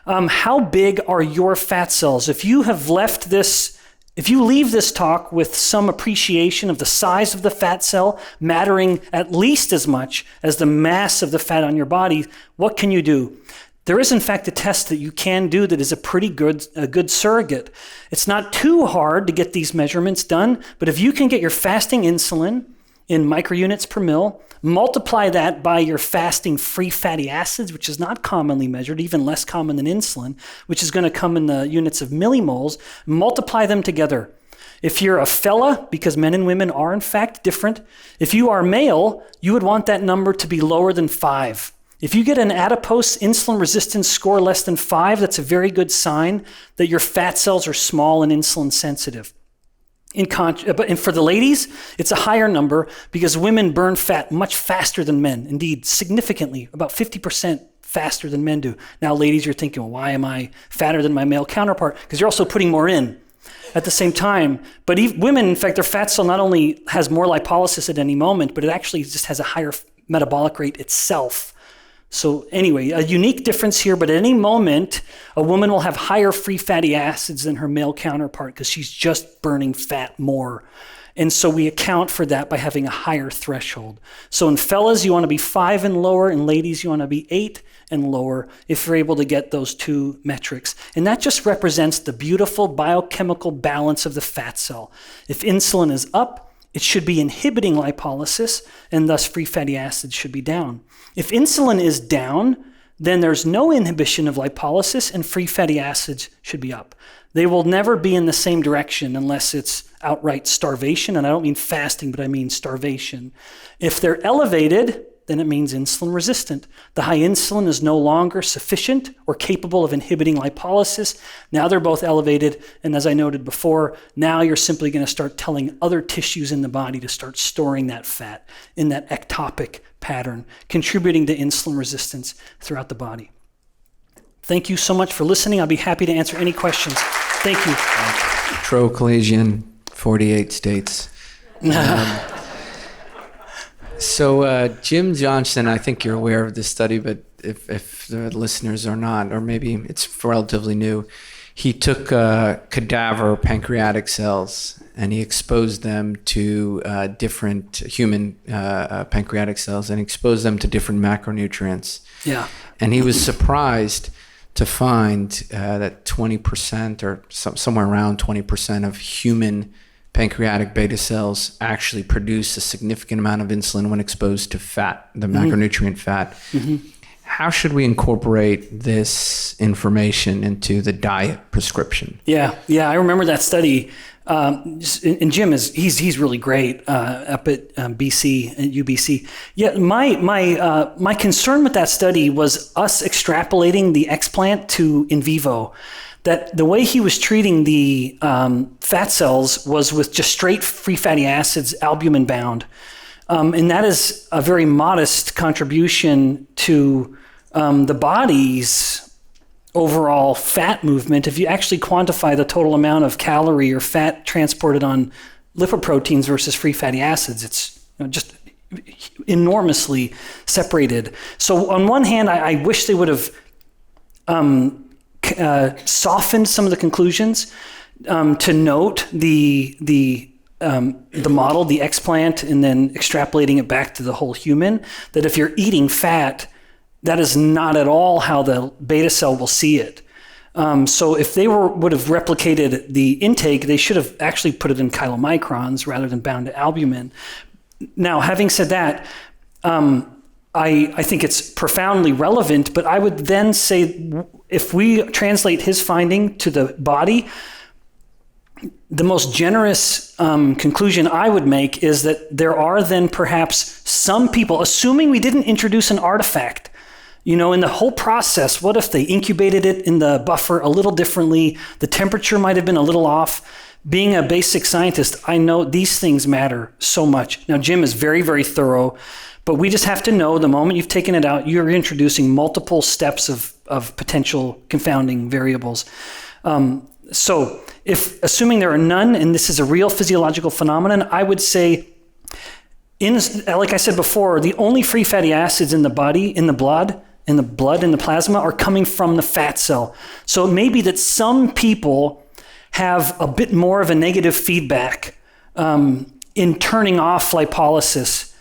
how big are your fat cells? If you leave this talk with some appreciation of the size of the fat cell mattering at least as much as the mass of the fat on your body, what can you do? There is, in fact, a test that you can do that is a good surrogate. It's not too hard to get these measurements done, but if you can get your fasting insulin in microunits per mil, multiply that by your fasting free fatty acids, which is not commonly measured, even less common than insulin, which is going to come in the units of millimoles, multiply them together. If you're a fella, because men and women are in fact different, if you are male, you would want that number to be lower than 5. If you get an adipose insulin resistance score less than 5, that's a very good sign that your fat cells are small and insulin sensitive. And for the ladies, it's a higher number because women burn fat much faster than men. Indeed, significantly, about 50% faster than men do. Now, ladies, you're thinking, well, why am I fatter than my male counterpart? Because you're also putting more in at the same time. But women, in fact, their fat cell not only has more lipolysis at any moment, but it actually just has a higher metabolic rate itself. So anyway, a unique difference here, but at any moment, a woman will have higher free fatty acids than her male counterpart because she's just burning fat more. And so we account for that by having a higher threshold. So in fellas, you want to be 5 and lower. In ladies, you want to be 8 and lower if you're able to get those 2 metrics. And that just represents the beautiful biochemical balance of the fat cell. If insulin is up, it should be inhibiting lipolysis, and thus free fatty acids should be down. If insulin is down, then there's no inhibition of lipolysis, and free fatty acids should be up. They will never be in the same direction unless it's outright starvation, and I don't mean fasting, but I mean starvation. If they're elevated, then it means insulin resistant. The high insulin is no longer sufficient or capable of inhibiting lipolysis. Now they're both elevated, and as I noted before, now you're simply going to start telling other tissues in the body to start storing that fat in that ectopic pattern, contributing to insulin resistance throughout the body. Thank you so much for listening. I'll be happy to answer any questions. Thank you. Trochlesion, 48 states. So Jim Johnson, I think you're aware of this study, but if the listeners are not, or maybe it's relatively new, he took cadaver pancreatic cells and he exposed them to different human pancreatic cells and exposed them to different macronutrients. Yeah. And he was surprised to find that 20% or somewhere around 20% of human pancreatic beta cells actually produce a significant amount of insulin when exposed to fat, the macronutrient fat. How should we incorporate this information into the diet prescription? Yeah, I remember that study. And Jim he's really great up at BC at UBC. Yeah, my concern with that study was us extrapolating the explant to in vivo. That the way he was treating the fat cells was with just straight free fatty acids, albumin bound. And that is a very modest contribution to the body's overall fat movement. If you actually quantify the total amount of calorie or fat transported on lipoproteins versus free fatty acids, it's just enormously separated. So on one hand, I wish they would have softened some of the conclusions to note the model, the explant, and then extrapolating it back to the whole human, that if you're eating fat, that is not at all how the beta cell will see it. So if they would have replicated the intake, they should have actually put it in chylomicrons rather than bound to albumin. Now, having said that, I think it's profoundly relevant, but I would then say if we translate his finding to the body, the most generous conclusion I would make is that there are then perhaps some people, assuming we didn't introduce an artifact, in the whole process, what if they incubated it in the buffer a little differently? The temperature might have been a little off. Being a basic scientist, I know these things matter so much. Now, Jim is very, very thorough, but we just have to know the moment you've taken it out, you're introducing multiple steps of potential confounding variables. So if assuming there are none, and this is a real physiological phenomenon, I would say, like I said before, the only free fatty acids in the body, in the blood, in the plasma, are coming from the fat cell. So it may be that some people have a bit more of a negative feedback in turning off lipolysis.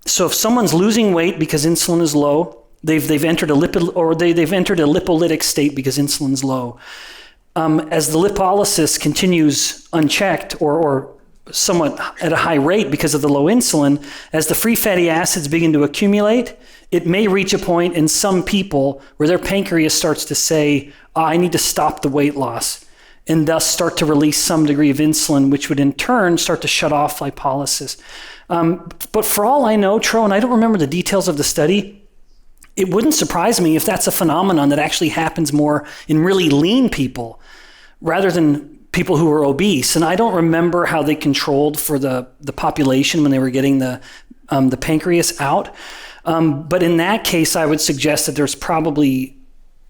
So if someone's losing weight because insulin is low, they've entered a they've entered a lipolytic state because insulin's low. As the lipolysis continues unchecked or somewhat at a high rate because of the low insulin, as the free fatty acids begin to accumulate, it may reach a point in some people where their pancreas starts to say, I need to stop the weight loss, and thus start to release some degree of insulin, which would in turn start to shut off lipolysis. But for all I know, Tro, and I don't remember the details of the study, it wouldn't surprise me if that's a phenomenon that actually happens more in really lean people rather than people who are obese. And I don't remember how they controlled for the population when they were getting the pancreas out. But in that case, I would suggest that there's probably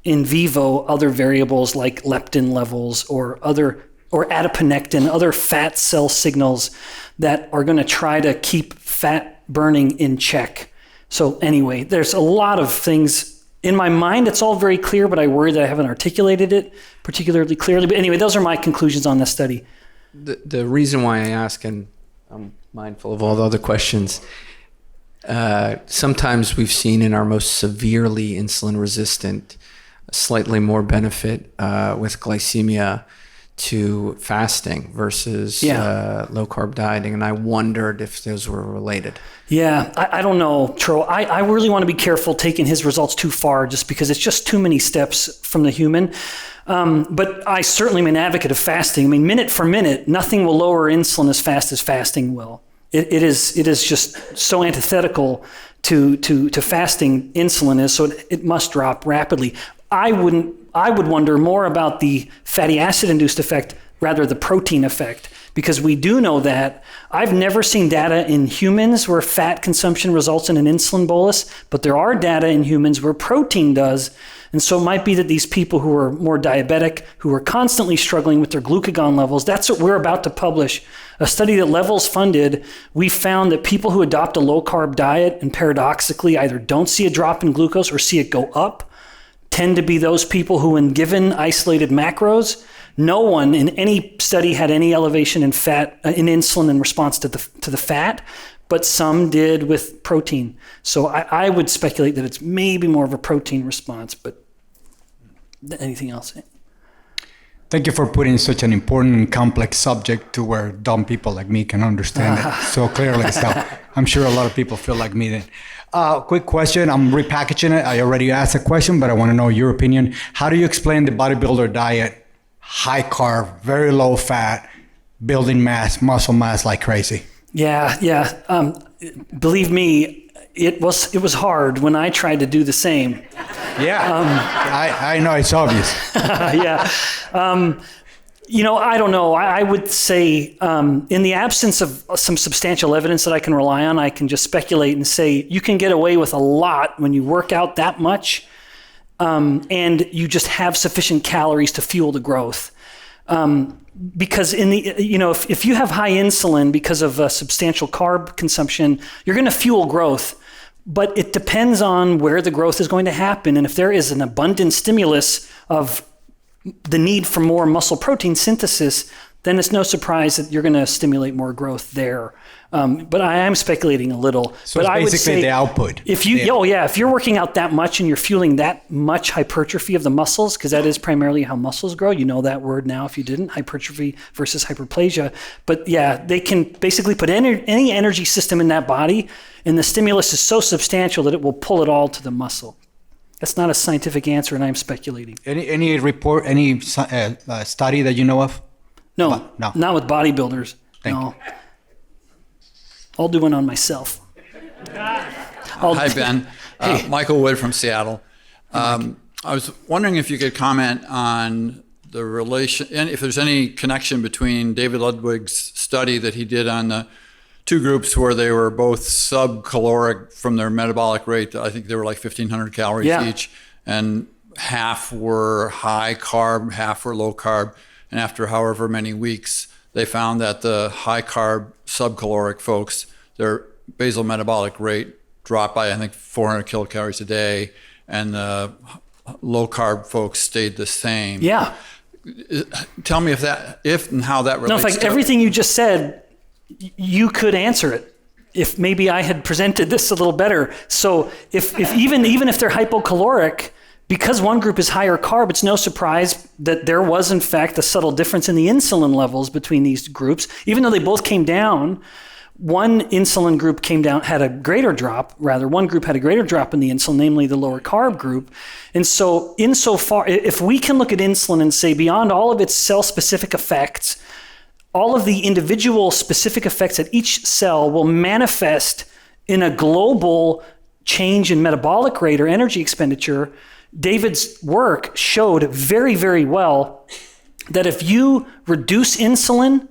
in vivo other variables like leptin levels or adiponectin, other fat cell signals that are going to try to keep fat burning in check. So anyway, there's a lot of things in my mind. It's all very clear, but I worry that I haven't articulated it particularly clearly. But anyway, those are my conclusions on this study. The reason why I ask, and I'm mindful of all the other questions, sometimes we've seen in our most severely insulin resistant slightly more benefit with glycemia to fasting versus low carb dieting, and I wondered if those were related. Yeah, I don't know, Tro. I really want to be careful taking his results too far, just because it's just too many steps from the human. But I certainly am an advocate of fasting. I mean, minute for minute, nothing will lower insulin as fast as fasting will. It is just so antithetical to fasting insulin is, so it must drop rapidly. I would wonder more about the fatty acid induced effect rather the protein effect, because we do know that. I've never seen data in humans where fat consumption results in an insulin bolus, but there are data in humans where protein does. And so it might be that these people who are more diabetic, who are constantly struggling with their glucagon levels, that's what we're about to publish. A study that Levels funded, we found that people who adopt a low-carb diet and paradoxically either don't see a drop in glucose or see it go up tend to be those people who, when given isolated macros, no one in any study had any elevation in fat, in insulin in response to the fat, but some did with protein. So I would speculate that it's maybe more of a protein response, but anything else? Thank you for putting such an important and complex subject to where dumb people like me can understand it so clearly. So I'm sure a lot of people feel like me then. Quick question. I'm repackaging it. I already asked a question, but I want to know your opinion. How do you explain the bodybuilder diet? High carb, very low fat, building mass, muscle mass like crazy. Yeah. Believe me, it was hard when I tried to do the same. Yeah, I know it's obvious. Yeah. I don't know. I would say in the absence of some substantial evidence that I can rely on, I can just speculate and say you can get away with a lot when you work out that much and you just have sufficient calories to fuel the growth. Because if you have high insulin because of substantial carb consumption, you're going to fuel growth. But it depends on where the growth is going to happen. And if there is an abundant stimulus of the need for more muscle protein synthesis, then it's no surprise that you're going to stimulate more growth there. But I am speculating a little. So but it's I would basically say the output. If you're working out that much and you're fueling that much hypertrophy of the muscles, because that is primarily how muscles grow. You know that word now if you didn't, hypertrophy versus hyperplasia. But yeah, they can basically put any energy system in that body, and the stimulus is so substantial that it will pull it all to the muscle. That's not a scientific answer, and I'm speculating. Any report, any study that you know of? No, not with bodybuilders. Thank you. I'll do one on myself. Hi, Ben. Hey. Michael Wood from Seattle. I was wondering if you could comment on the relation, and if there's any connection between David Ludwig's study that he did on the two groups where they were both subcaloric from their metabolic rate. I think they were like 1,500 calories each, and half were high carb, half were low carb. And after however many weeks, they found that the high carb subcaloric folks, their basal metabolic rate dropped by, I think, 400 kilocalories a day, and the low carb folks stayed the same. Yeah. Tell me if and how that relates. No, in fact, everything you just said, you could answer it if maybe I had presented this a little better. So if even if they're hypocaloric, because one group is higher carb, it's no surprise that there was, in fact, a subtle difference in the insulin levels between these groups. Even though they both came down, one insulin group had a greater drop, one group had a greater drop in the insulin, namely the lower carb group. And so insofar, if we can look at insulin and say beyond all of its cell-specific effects, all of the individual specific effects at each cell will manifest in a global change in metabolic rate or energy expenditure. David's work showed very, very well that if you reduce insulin,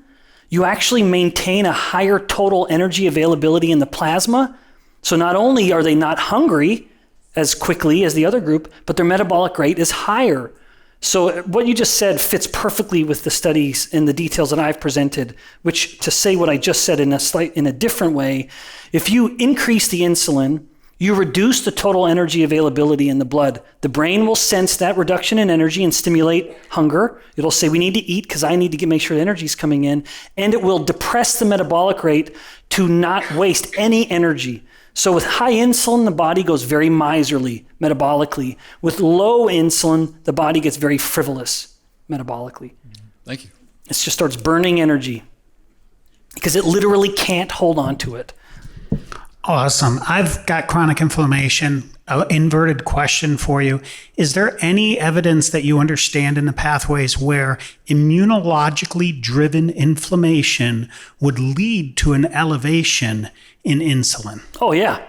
you actually maintain a higher total energy availability in the plasma. So not only are they not hungry as quickly as the other group, but their metabolic rate is higher. So what you just said fits perfectly with the studies and the details that I've presented, which, to say what I just said in a different way, if you increase the insulin, you reduce the total energy availability in the blood. The brain will sense that reduction in energy and stimulate hunger. It'll say, we need to eat because I need to make sure the energy is coming in. And it will depress the metabolic rate to not waste any energy. So with high insulin, the body goes very miserly metabolically. With low insulin, the body gets very frivolous metabolically. Thank you. It just starts burning energy because it literally can't hold on to it. Awesome. I've got chronic inflammation. An inverted question for you. Is there any evidence that you understand in the pathways where immunologically driven inflammation would lead to an elevation in insulin? Oh, yeah.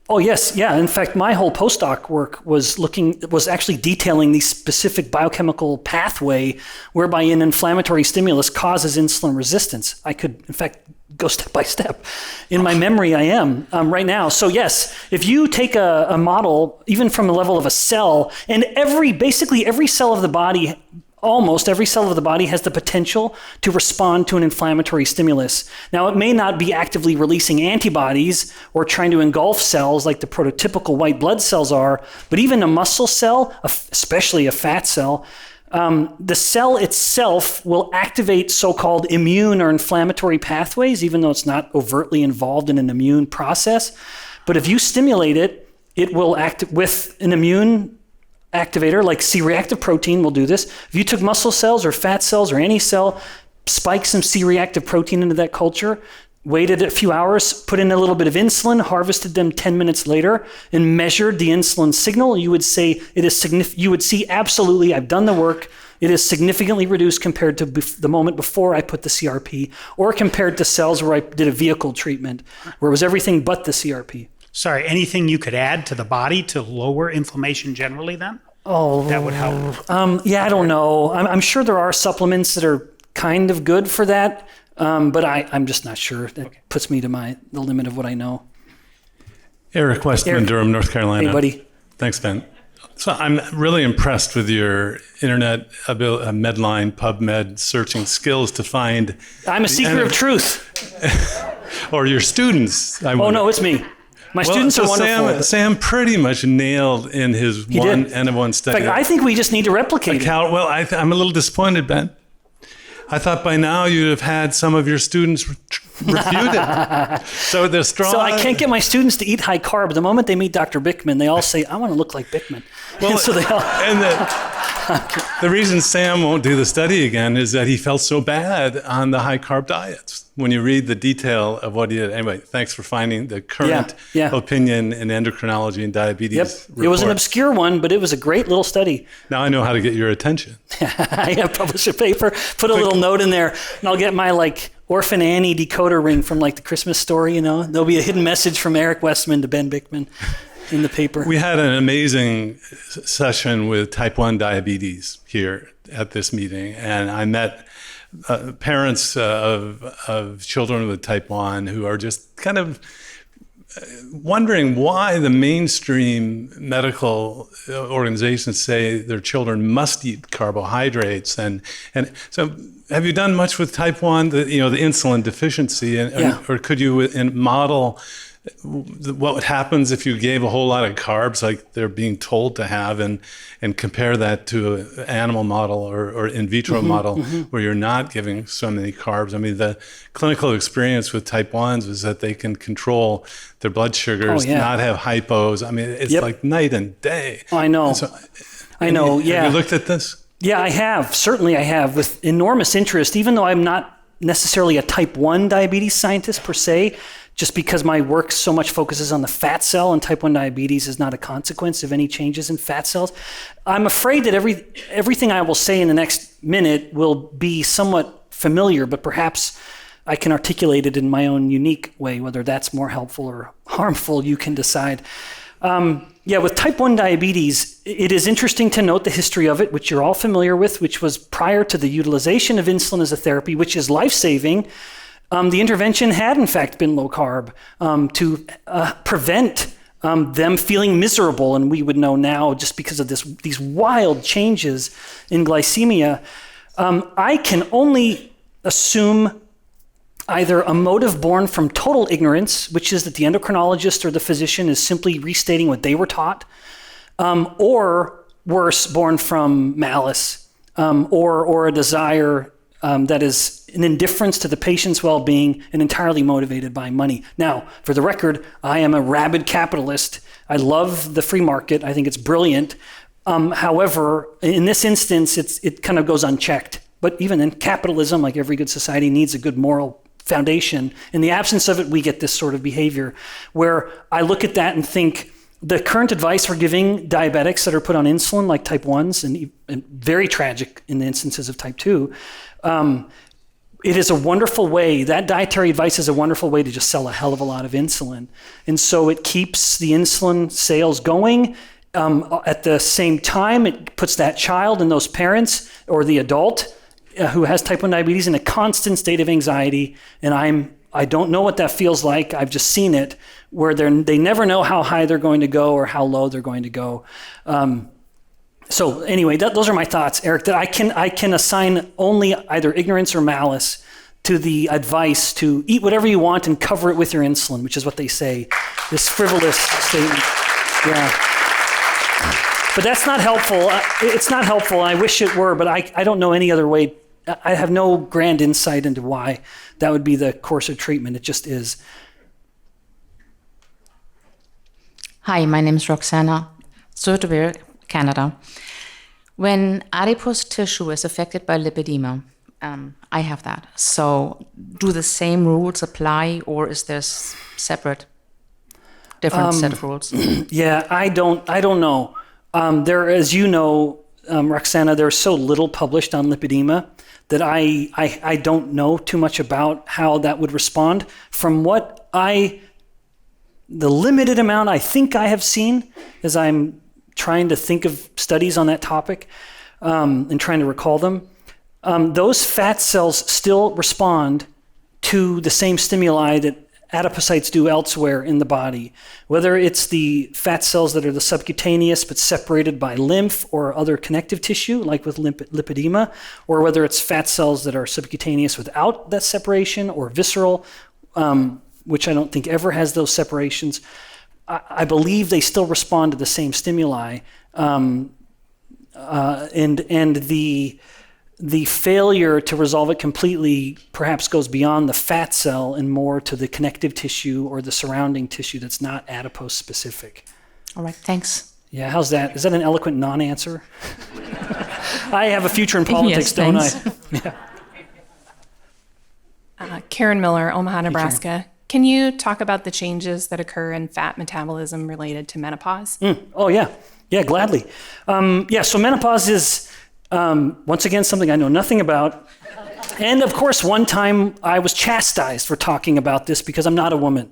Oh, yes. Yeah. In fact, my whole postdoc work was actually detailing the specific biochemical pathway whereby an inflammatory stimulus causes insulin resistance. I could, in fact, go step by step. In my memory, I am right now. So yes, if you take a model, even from the level of a cell, and basically every cell of the body, almost every cell of the body has the potential to respond to an inflammatory stimulus. Now, it may not be actively releasing antibodies or trying to engulf cells like the prototypical white blood cells are, but even a muscle cell, especially a fat cell, the cell itself will activate so-called immune or inflammatory pathways, even though it's not overtly involved in an immune process. But if you stimulate it, it will act with an immune activator, like C-reactive protein will do this. If you took muscle cells or fat cells or any cell, spike some C-reactive protein into that culture, waited a few hours, put in a little bit of insulin, harvested them 10 minutes later, and measured the insulin signal, you would say it is you would see absolutely, I've done the work, it is significantly reduced compared to the moment before I put the CRP, or compared to cells where I did a vehicle treatment, where it was everything but the CRP. Sorry, anything you could add to the body to lower inflammation generally then? Oh, that would help. Yeah, I don't know. I'm sure there are supplements that are kind of good for that. But I'm just not sure. That puts me to the limit of what I know. Eric Westman, Durham, North Carolina. Hey, buddy. Thanks, Ben. So I'm really impressed with your internet Medline, PubMed searching skills to find. I'm a seeker of truth. Or your students. Oh, no, it's me. My students are wonderful. Sam pretty much nailed in his N-of-1 study. In fact, I think we just need to replicate it. Well, I'm a little disappointed, Ben. I thought by now you'd have had some of your students refute it. So they're strong. So I can't get my students to eat high carb. The moment they meet Dr. Bikman, they all say, I want to look like Bikman. Well, and so they all... the reason Sam won't do the study again is that he felt so bad on the high carb diets. When you read the detail of what he did. Anyway, thanks for finding the current opinion in endocrinology and diabetes report. It was an obscure one, but it was a great little study. Now I know how to get your attention. I publish a paper, put a little note in there, and I'll get my Orphan Annie decoder ring from the Christmas Story, There'll be a hidden message from Eric Westman to Ben Bikman in the paper. We had an amazing session with type 1 diabetes here at this meeting, and I met parents of children with type 1 who are just kind of wondering why the mainstream medical organizations say their children must eat carbohydrates. And so have you done much with type 1, the insulin deficiency? Or could you model what happens if you gave a whole lot of carbs like they're being told to have and compare that to an animal model or in vitro model where you're not giving so many carbs? I mean, the clinical experience with type 1s is that they can control their blood sugars, not have hypos. I mean, it's like night and day. I know. I know, Have you looked at this? Yeah, I have. Certainly I have, with enormous interest, even though I'm not necessarily a type 1 diabetes scientist per se, just because my work so much focuses on the fat cell, and type 1 diabetes is not a consequence of any changes in fat cells. I'm afraid that everything I will say in the next minute will be somewhat familiar, but perhaps I can articulate it in my own unique way. Whether that's more helpful or harmful, you can decide. With type 1 diabetes, it is interesting to note the history of it, which you're all familiar with, which was prior to the utilization of insulin as a therapy, which is life-saving. The intervention had, in fact, been low carb to prevent them feeling miserable. And we would know now, just because of these wild changes in glycemia, I can only assume either a motive born from total ignorance, which is that the endocrinologist or the physician is simply restating what they were taught, or worse, born from malice or a desire that is an indifference to the patient's well-being and entirely motivated by money. Now, for the record, I am a rabid capitalist. I love the free market. I think it's brilliant. However, in this instance, it kind of goes unchecked. But even in capitalism, like every good society, needs a good moral foundation. In the absence of it, we get this sort of behavior where I look at that and think, the current advice we're giving diabetics that are put on insulin, like type 1s, and very tragic in the instances of type 2, it is a wonderful way, that dietary advice is a wonderful way to just sell a hell of a lot of insulin. And so it keeps the insulin sales going. At the same time, it puts that child and those parents or the adult who has type 1 diabetes in a constant state of anxiety. And I'm I don't know what that feels like. I've just seen it, where they never know how high they're going to go or how low they're going to go. So anyway, those are my thoughts, Eric, that I can assign only either ignorance or malice to the advice to eat whatever you want and cover it with your insulin, which is what they say, this frivolous statement. Yeah. But that's not helpful. It's not helpful. I wish it were, but I don't know any other way. I have no grand insight into why that would be the course of treatment. It just is. Hi, my name is Roxana, Söderberg, Canada. When adipose tissue is affected by lipedema, I have that. So do the same rules apply, or is there different set of rules? Yeah, I don't know. There, as you know, Roxana, there's so little published on lipedema that I don't know too much about how that would respond. From what the limited amount I think I have seen, as I'm trying to think of studies on that topic and trying to recall them, those fat cells still respond to the same stimuli that adipocytes do elsewhere in the body, whether it's the fat cells that are the subcutaneous but separated by lymph or other connective tissue, like with lipedema, or whether it's fat cells that are subcutaneous without that separation, or visceral, which I don't think ever has those separations. I believe they still respond to the same stimuli, and the failure to resolve it completely perhaps goes beyond the fat cell and more to the connective tissue or the surrounding tissue that's not adipose specific. All right, thanks. Yeah, how's that? Is that an eloquent non-answer? I have a future in politics, Yes, don't thanks. I? Yeah. Karen Miller, Omaha, Nebraska. Can you talk about the changes that occur in fat metabolism related to menopause? Oh, yeah. Yeah, gladly. So menopause is, once again, something I know nothing about. And of course, one time I was chastised for talking about this because I'm not a woman.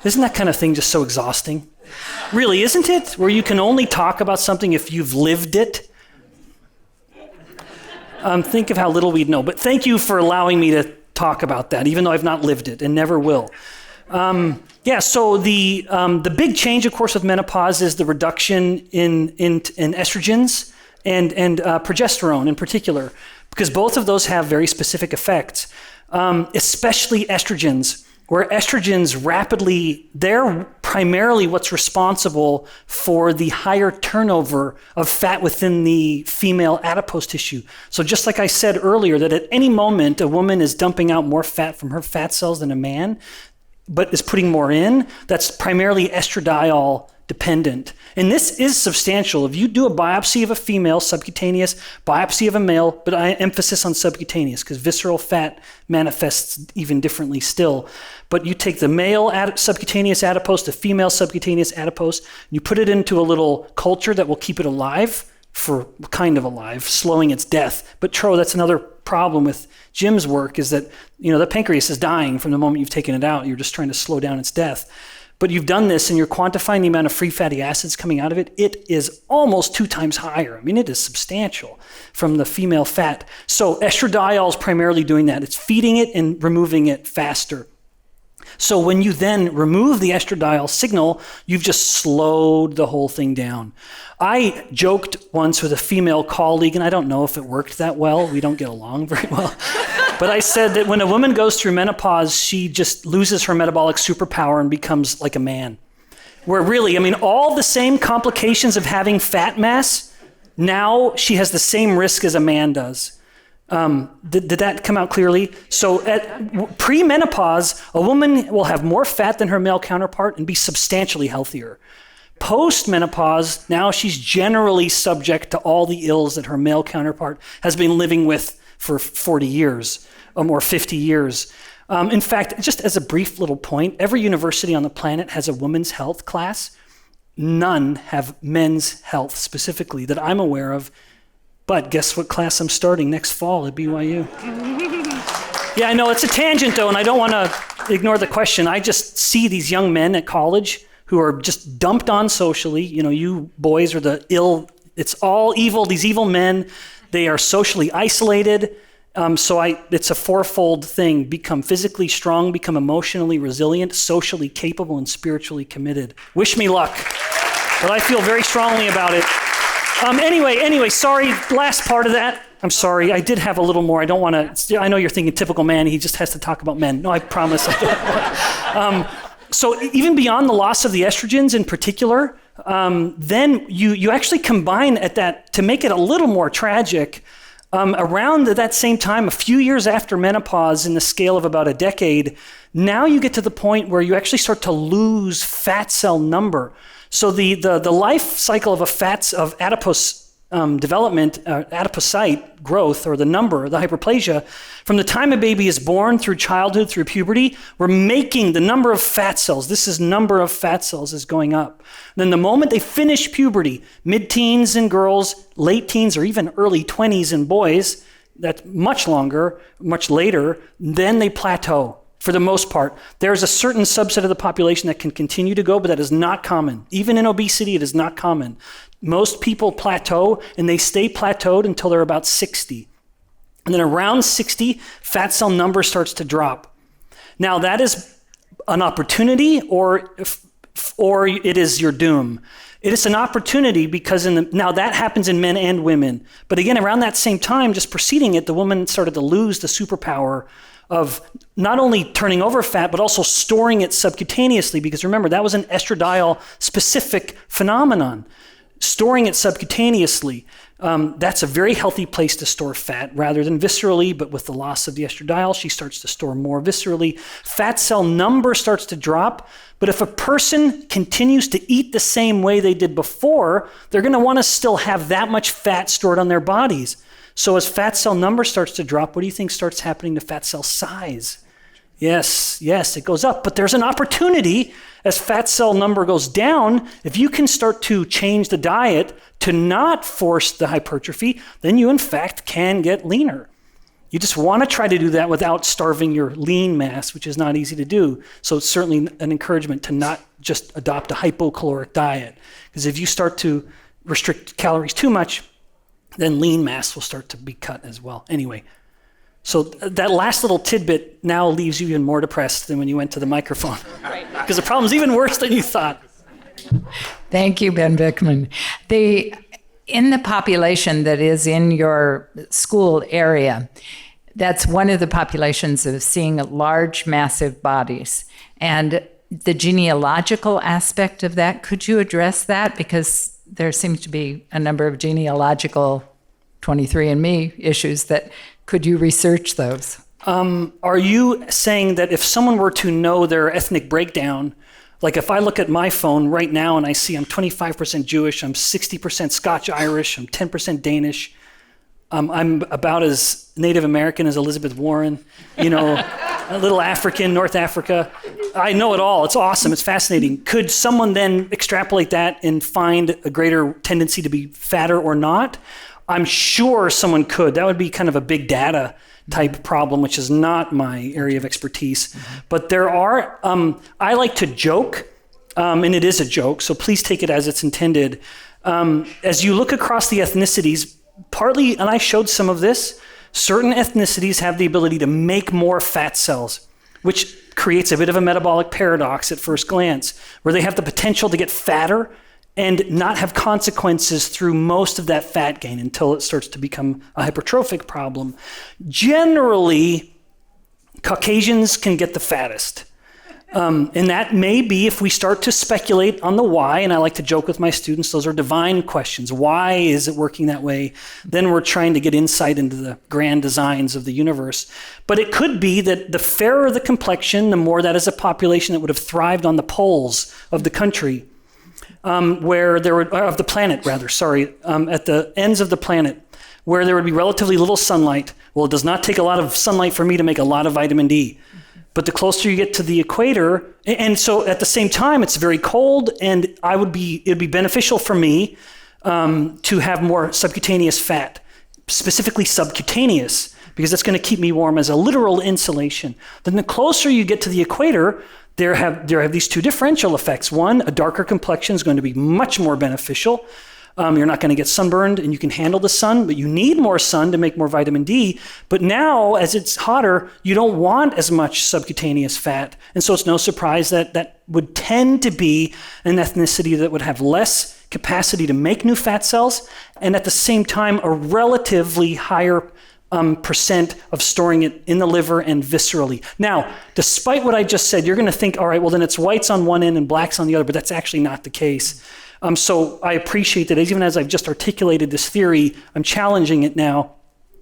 Isn't that kind of thing just so exhausting? Really, isn't it? Where you can only talk about something if you've lived it. Think of how little we'd know. But thank you for allowing me to talk about that, even though I've not lived it and never will. So the big change, of course, with menopause is the reduction in estrogens and progesterone in particular, because both of those have very specific effects, especially estrogens, where estrogens they're primarily what's responsible for the higher turnover of fat within the female adipose tissue. So just like I said earlier, that at any moment a woman is dumping out more fat from her fat cells than a man, but is putting more in, that's primarily estradiol dependent. And this is substantial. If you do a biopsy of a female, subcutaneous, biopsy of a male, but I emphasis on subcutaneous because visceral fat manifests even differently still. But you take the male subcutaneous adipose, the female subcutaneous adipose, you put it into a little culture that will keep it alive, slowing its death. But that's another problem with Jim's work, is that the pancreas is dying from the moment you've taken it out. You're just trying to slow down its death. But you've done this and you're quantifying the amount of free fatty acids coming out of it. It is almost 2 times higher. I mean, it is substantial from the female fat. So estradiol is primarily doing that. It's feeding it and removing it faster. So when you then remove the estradiol signal, you've just slowed the whole thing down. I joked once with a female colleague, and I don't know if it worked that well. We don't get along very well. But I said that when a woman goes through menopause, she just loses her metabolic superpower and becomes like a man. Where really, all the same complications of having fat mass, now she has the same risk as a man does. Did that come out clearly? So at pre-menopause, a woman will have more fat than her male counterpart and be substantially healthier. Post-menopause, now she's generally subject to all the ills that her male counterpart has been living with for 40 years or 50 years. In fact, just as a brief little point, every university on the planet has a women's health class. None have men's health specifically that I'm aware of. But guess what class I'm starting next fall at BYU? Yeah, I know it's a tangent though, and I don't want to ignore the question. I just see these young men at college who are just dumped on socially. You boys are the ill, it's all evil, these evil men. They are socially isolated, It's a fourfold thing: become physically strong, become emotionally resilient, socially capable, and spiritually committed. Wish me luck, but I feel very strongly about it. Anyway, sorry, last part of that. I'm sorry, I did have a little more. I don't want to, I know you're thinking typical man, he just has to talk about men. No, I promise. So even beyond the loss of the estrogens in particular, then you actually combine at that, to make it a little more tragic, around that same time, a few years after menopause, in the scale of about a decade, now you get to the point where you actually start to lose fat cell number. So the life cycle of adipose development, adipocyte growth, or the hyperplasia, from the time a baby is born through childhood, through puberty, we're making the number of fat cells. This is number of fat cells is going up. Then the moment they finish puberty, mid-teens in girls, late teens, or even early 20s in boys, that's much longer, much later, then they plateau. For the most part, there's a certain subset of the population that can continue to go, but that is not common. Even in obesity, it is not common. Most people plateau, and they stay plateaued until they're about 60. And then around 60, fat cell number starts to drop. Now, that is an opportunity, or it is your doom. It is an opportunity because now that happens in men and women. But again, around that same time, just preceding it, the woman started to lose the superpower of not only turning over fat, but also storing it subcutaneously, because remember, that was an estradiol-specific phenomenon. Storing it subcutaneously, that's a very healthy place to store fat rather than viscerally, but with the loss of the estradiol, she starts to store more viscerally. Fat cell number starts to drop, but if a person continues to eat the same way they did before, they're gonna wanna still have that much fat stored on their bodies. So as fat cell number starts to drop, what do you think starts happening to fat cell size? Yes, it goes up, but there's an opportunity as fat cell number goes down. If you can start to change the diet to not force the hypertrophy, then you in fact can get leaner. You just want to try to do that without starving your lean mass, which is not easy to do. So it's certainly an encouragement to not just adopt a hypocaloric diet, because if you start to restrict calories too much, then lean mass will start to be cut as well. Anyway, so that last little tidbit now leaves you even more depressed than when you went to the microphone. Right. Because the problem's even worse than you thought. Thank you, Ben Bikman. In the population that is in your school area, that's one of the populations of seeing large, massive bodies. And the genealogical aspect of that, could you address that? Because there seems to be a number of genealogical 23andMe issues that, could you research those? Are you saying that if someone were to know their ethnic breakdown, like if I look at my phone right now and I see I'm 25% Jewish, I'm 60% Scotch-Irish, I'm 10% Danish, I'm about as Native American as Elizabeth Warren, a little African, North Africa. I know it all. It's awesome. It's fascinating. Could someone then extrapolate that and find a greater tendency to be fatter or not? I'm sure someone could. That would be kind of a big data type problem, which is not my area of expertise. Mm-hmm. But there are, I like to joke, and it is a joke, so please take it as it's intended. As you look across the ethnicities, partly, and I showed some of this, certain ethnicities have the ability to make more fat cells, which creates a bit of a metabolic paradox at first glance, where they have the potential to get fatter and not have consequences through most of that fat gain until it starts to become a hypertrophic problem. Generally, Caucasians can get the fattest. And that may be, if we start to speculate on the why, and I like to joke with my students, those are divine questions. Why is it working that way? Then we're trying to get insight into the grand designs of the universe. But it could be that the fairer the complexion, the more that is a population that would have thrived on the poles of the country, where there would, of the planet rather, at the ends of the planet, where there would be relatively little sunlight. Well, it does not take a lot of sunlight for me to make a lot of vitamin D. But the closer you get to the equator, and so at the same time, it's very cold, and it'd be beneficial for me to have more subcutaneous fat, specifically subcutaneous, because that's going to keep me warm as a literal insulation. Then the closer you get to the equator, there have these two differential effects. One, a darker complexion is going to be much more beneficial. You're not going to get sunburned, and you can handle the sun, but you need more sun to make more vitamin D. But now, as it's hotter, you don't want as much subcutaneous fat. And so it's no surprise that that would tend to be an ethnicity that would have less capacity to make new fat cells, and at the same time, a relatively higher percent of storing it in the liver and viscerally. Now, despite what I just said, you're going to think, all right, well, then it's whites on one end and blacks on the other, but that's actually not the case. So I appreciate that even as I've just articulated this theory, I'm challenging it now,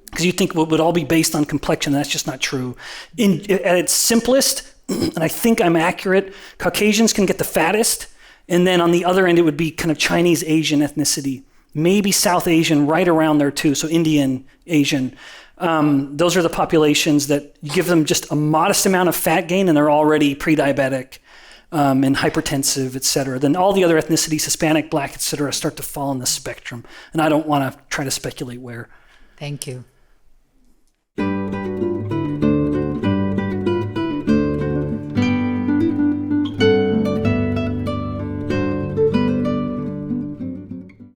because you think it would all be based on complexion. That's just not true. At its simplest, and I think I'm accurate, Caucasians can get the fattest, and then on the other end, it would be kind of Chinese Asian ethnicity. Maybe South Asian right around there too, so Indian, Asian. Those are the populations that you give them just a modest amount of fat gain and they're already pre-diabetic and hypertensive, et cetera. Then all the other ethnicities, Hispanic, Black, et cetera, start to fall in the spectrum. And I don't want to try to speculate where. Thank you.